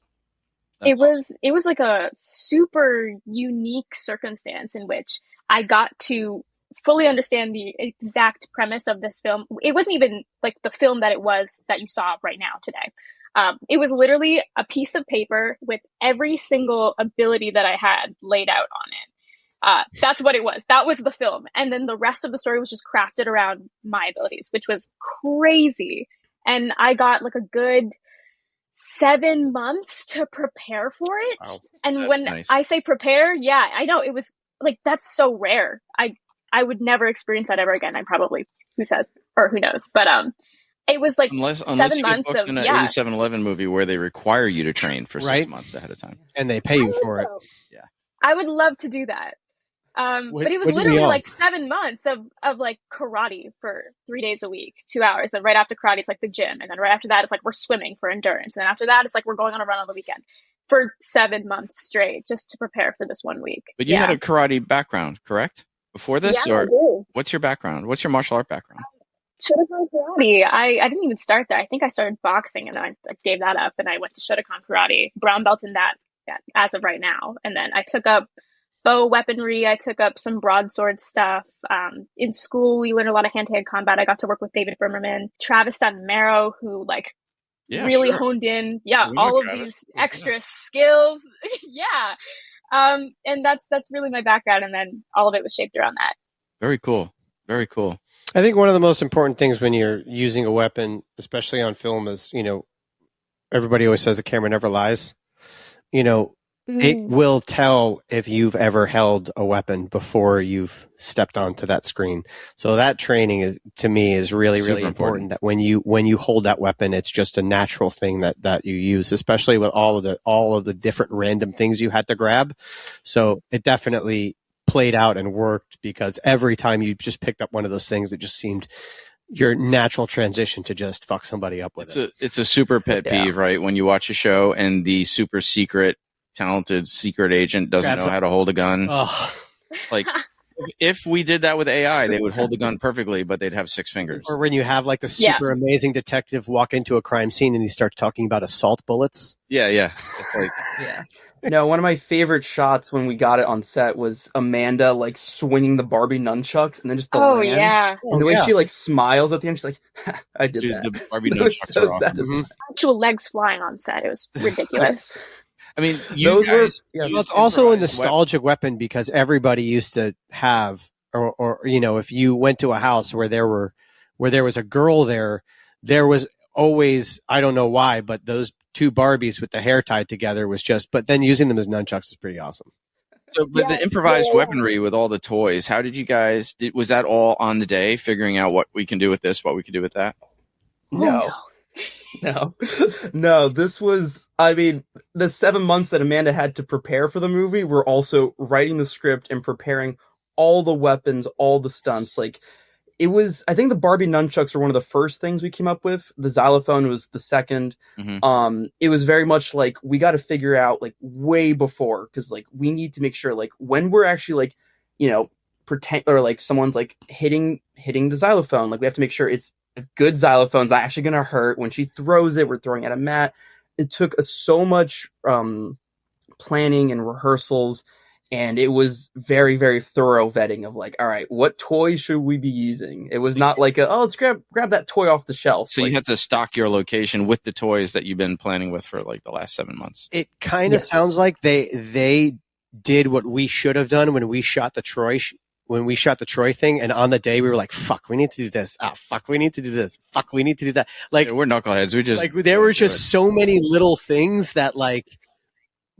It was like a super unique circumstance in which I got to fully understand the exact premise of this film. It wasn't even like the film that it was that you saw right now today. It was literally a piece of paper with every single ability that I had laid out on it. That's what it was. That was the film. And then the rest of the story was just crafted around my abilities, which was crazy. And I got like a good 7 months to prepare for it. Wow. And that's when nice. I say prepare, yeah, I know it was like, that's so rare. I would never experience that ever again. I probably, who says, or who knows, but, it was like unless 7 months of in an 8711 movie where they require you to train for 6 months ahead of time, and they pay you for it. Yeah, I would love to do that. But it was literally like 7 months of like karate for 3 days a week, 2 hours. Then right after karate, it's like the gym, and then right after that, it's like we're swimming for endurance, and then after that, it's like we're going on a run on the weekend for 7 months straight just to prepare for this 1 week. But you had a karate background, correct? Before this, yeah, or I do. What's your background? What's your martial art background? Shotokan karate. I didn't even start there. I think I started boxing and then I gave that up and I went to Shotokan karate, brown belt in that as of right now. And then I took up bow weaponry. I took up some broadsword stuff. In school, we learned a lot of hand-to-hand combat. I got to work with David Bermerman, Travis Stanton-Mero, who really honed in. Yeah, all of these extra skills. Yeah. And that's really my background. And then all of it was shaped around that. Very cool. Very cool. I think one of the most important things when you're using a weapon, especially on film, is, everybody always says the camera never lies. It will tell if you've ever held a weapon before you've stepped onto that screen. So that training to me is really, really important, that when you hold that weapon, it's just a natural thing that you use, especially with all of the different random things you had to grab. So it definitely played out and worked, because every time you just picked up one of those things, it just seemed your natural transition to just fuck somebody up with it. It's a super pet peeve, right? When you watch a show and the super secret, talented secret agent doesn't know how to hold a gun. Like, if we did that with AI, they would hold the gun perfectly, but they'd have 6 fingers. Or when you have like the super amazing detective walk into a crime scene and he starts talking about assault bullets. Yeah. It's like, yeah. No, one of my favorite shots when we got it on set was Amanda like swinging the Barbie nunchucks and then just the land. Yeah. And the way she like smiles at the end, she's like, I did that. The Barbie nunchucks are awesome. Actual legs flying on set. It was ridiculous. I mean, it's also a nostalgic weapon, because everybody used to have, or if you went to a house where there where there was a girl there was always, I don't know why, but those two Barbies with the hair tied together was just, but then using them as nunchucks is pretty awesome. So, but the improvised weaponry with all the toys, how did you guys, was that all on the day, figuring out what we can do with this, what we can do with that? No. No, this was, I mean, the 7 months that Amanda had to prepare for the movie were also writing the script and preparing all the weapons, all the stunts. Like, it was, I think the Barbie nunchucks were one of the first things we came up with. The xylophone was the second. Mm-hmm. It was very much like, we got to figure out like way before, because like we need to make sure like when we're actually like, you know, pretend, or like someone's like hitting the xylophone, like we have to make sure it's a good xylophone. It's not actually going to hurt. When she throws it, we're throwing at a mat. It took us so much planning and rehearsals. And it was very, very thorough vetting of like, all right, what toy should we be using? It was not like, let's grab that toy off the shelf. So like, you had to stock your location with the toys that you've been planning with for like the last 7 months. It kind of sounds like they did what we should have done when we shot the Troy thing. And on the day we were like, fuck, we need to do this. Ah, fuck, we need to do this. Fuck, we need to do that. Like, we're knuckleheads. We just like there were just so many little things that like,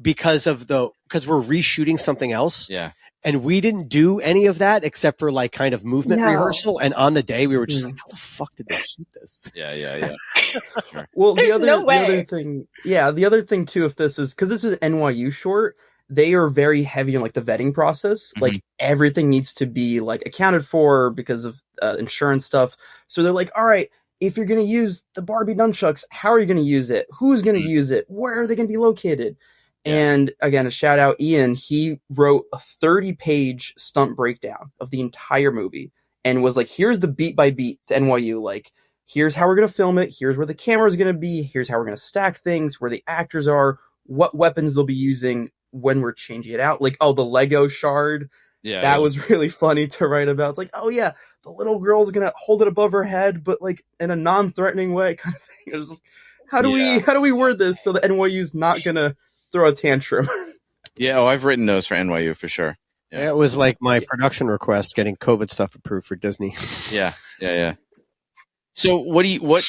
because we're reshooting something else. Yeah. And we didn't do any of that except for like kind of movement rehearsal. And on the day we were just like, how the fuck did they shoot this? Yeah. Sure. Well, There's no way. The other thing too, if this was, because this was an NYU short, they are very heavy on like the vetting process. Mm-hmm. Like everything needs to be like accounted for because of insurance stuff. So they're like, all right, if you're going to use the Barbie nunchucks, how are you going to use it? Who's going to use it? Where are they going to be located? And again, a shout out, Ian, he wrote a 30-page stunt breakdown of the entire movie and was like, here's the beat by beat to NYU. Like, here's how we're going to film it. Here's where the camera is going to be. Here's how we're going to stack things, where the actors are, what weapons they'll be using when we're changing it out. Like, the Lego shard. Yeah. That was really funny to write about. It's like, oh yeah, the little girl's going to hold it above her head, but like in a non-threatening way kind of thing. It was just, how do we word this so the NYU's not going to throw a tantrum? Yeah, I've written those for NYU for sure. Yeah, it was like my production request getting COVID stuff approved for Disney. Yeah. So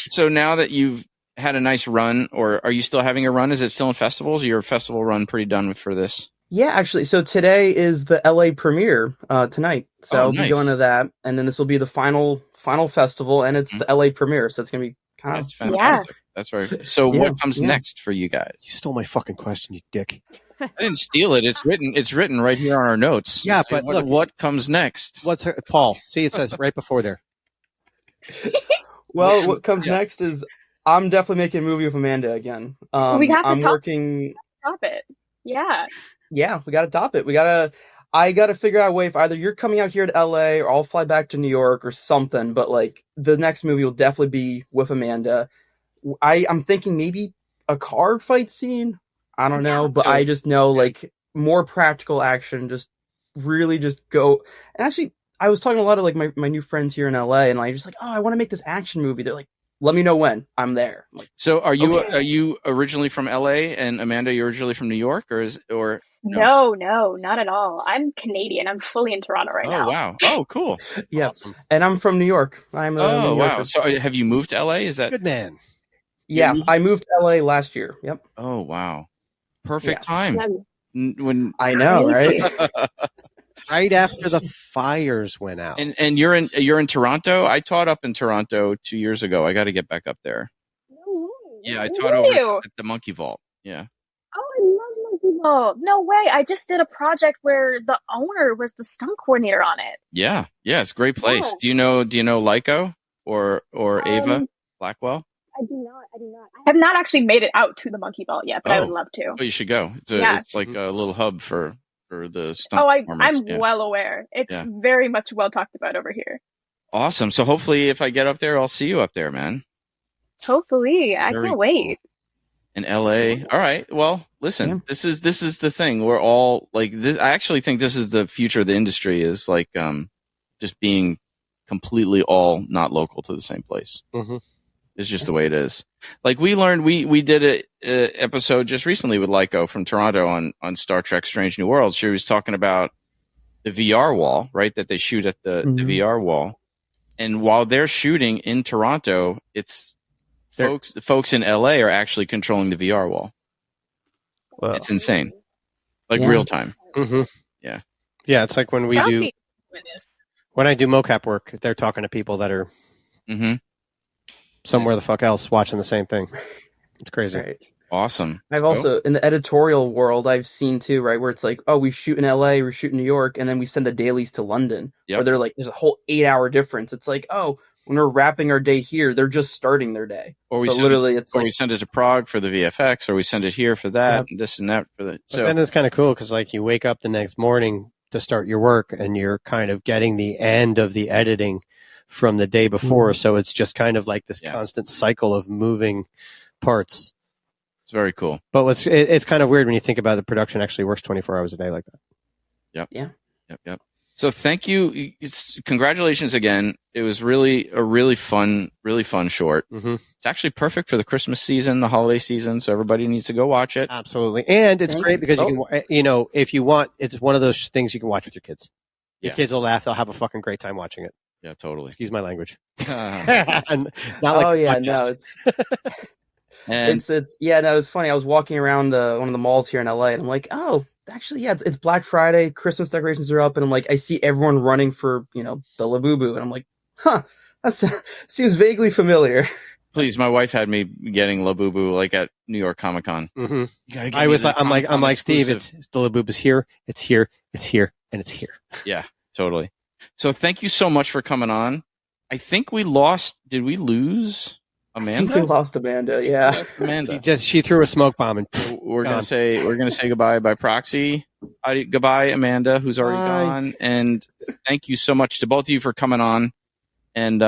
so now that you've had a nice run, or are you still having a run? Is it still in festivals? Or your festival run pretty done for this? Yeah, actually. So today is the LA premiere tonight. So I'll be going to that. And then this will be the final festival, and it's the LA premiere. So it's going to be kind of fantastic. That's right. So what comes next for you guys? You stole my fucking question, you dick. I didn't steal it. It's written right here on our notes. Yeah, so but look, what comes next? Paul? See, it says right before there. Well, what comes next is I'm definitely making a movie with Amanda again. We have to top it. Yeah. Yeah, we got to top it. I got to figure out a way if either you're coming out here to LA or I'll fly back to New York or something. But like the next movie will definitely be with Amanda. I'm thinking maybe a car fight scene. I don't know, but I just know like more practical action. Just really just go. And actually, I was talking to a lot of like my new friends here in LA, and like just like, I want to make this action movie. They're like, let me know when. I'm there. I'm like, so are you originally from LA, and Amanda, you're originally from New York, or? No, not at all. I'm Canadian. I'm fully in Toronto right now. Oh, wow. Oh, cool. Yeah. Awesome. And I'm from New York. I'm a New Yorker. Wow. So have you moved to LA? Is that good, man? Yeah, I moved to LA last year. Yep. Oh, wow. Perfect time. When I know, right? Right after the fires went out. And you're in Toronto? I taught up in Toronto 2 years ago. I got to get back up there. Yeah, I taught over at the Monkey Vault. Yeah. Oh, I love Monkey Vault. No way. I just did a project where the owner was the stunt coordinator on it. Yeah. Yeah, it's a great place. Yeah. Do you know Lyco or Ava Blackwell? I do not. I have not actually made it out to the Monkey Vault yet, but I would love to. Oh, you should go. It's like a little hub for the stunt. I'm well aware. It's very much well talked about over here. Awesome. So hopefully if I get up there, I'll see you up there, man. Hopefully. I can't wait. In LA. All right. Well, listen, this is the thing. We're all like this. I actually think this is the future of the industry, is like just being completely all not local to the same place. Mm-hmm. It's just the way it is. Like we learned, we did a episode just recently with Lyco from Toronto on Star Trek Strange New Worlds. She was talking about the VR wall, right? That they shoot at the VR wall. And while they're shooting in Toronto, it's folks in LA are actually controlling the VR wall. Wow. It's insane. Like real time. Mm-hmm. Yeah. Yeah, it's like when I do mocap work, they're talking to people that are somewhere the fuck else watching the same thing. It's crazy. Right. Awesome. I've also, in the editorial world, I've seen too, right, where it's like, oh, we shoot in LA, we shoot in New York, and then we send the dailies to London. Yep. Where they're like, there's a whole 8-hour difference. It's like, oh, when we're wrapping our day here, they're just starting their day. Or we send it to Prague for the VFX, or we send it here for that, and this and that for the. So then it's kind of cool because like you wake up the next morning to start your work, and you're kind of getting the end of the editing from the day before. So it's just kind of like this constant cycle of moving parts. It's very cool. But it's kind of weird when you think about it, the production actually works 24 hours a day like that. Yep. Yeah. Yep. So thank you. Congratulations again. It was really a really fun short. Mm-hmm. It's actually perfect for the Christmas season, the holiday season. So everybody needs to go watch it. Absolutely. And it's great because you can, if you want, it's one of those things you can watch with your kids. Your kids will laugh. They'll have a fucking great time watching it. Yeah, totally. Excuse my language. And it's funny. I was walking around one of the malls here in LA, and I'm like, oh, actually, yeah, it's Black Friday. Christmas decorations are up, and I'm like, I see everyone running for the Labubu, and I'm like, huh, that seems vaguely familiar. Please, my wife had me getting Labubu like at New York Comic Con. Mm-hmm. I'm like Steve. It's the Labubu's here. It's here. It's here, and it's here. Yeah, totally. So thank you so much for coming on. I think we lost. Did we lose Amanda? I think we lost Amanda. Yeah, Amanda. She threw a smoke bomb, and we're gonna say goodbye by proxy. Goodbye, Amanda, who's already gone. And thank you so much to both of you for coming on. And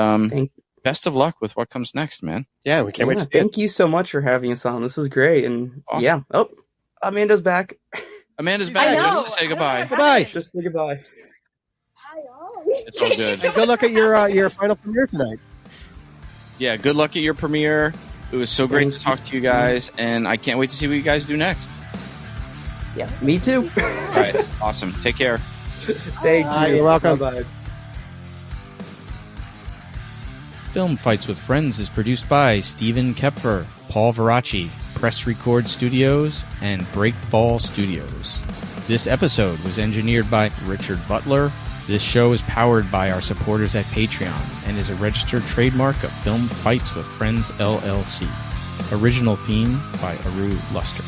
best of luck with what comes next, man. Yeah, we can't wait to see Thank you so much for having us on. This was great. And awesome. Amanda's back. Amanda's back. Just to say goodbye. Goodbye. Just say goodbye. It's all good. And good luck at your final premiere tonight. Yeah, good luck at your premiere. It was so great to talk to you guys, and I can't wait to see what you guys do next. Yeah, me too. All right, awesome. Take care. Thank you. You're welcome. Bye-bye. Film Fights with Friends is produced by Stephen Koepfer, Paul Veracci, Press Record Studios, and Breakball Studios. This episode was engineered by Richard Butler. This show is powered by our supporters at Patreon and is a registered trademark of Film Fights with Friends, LLC. Original theme by Aru Luster.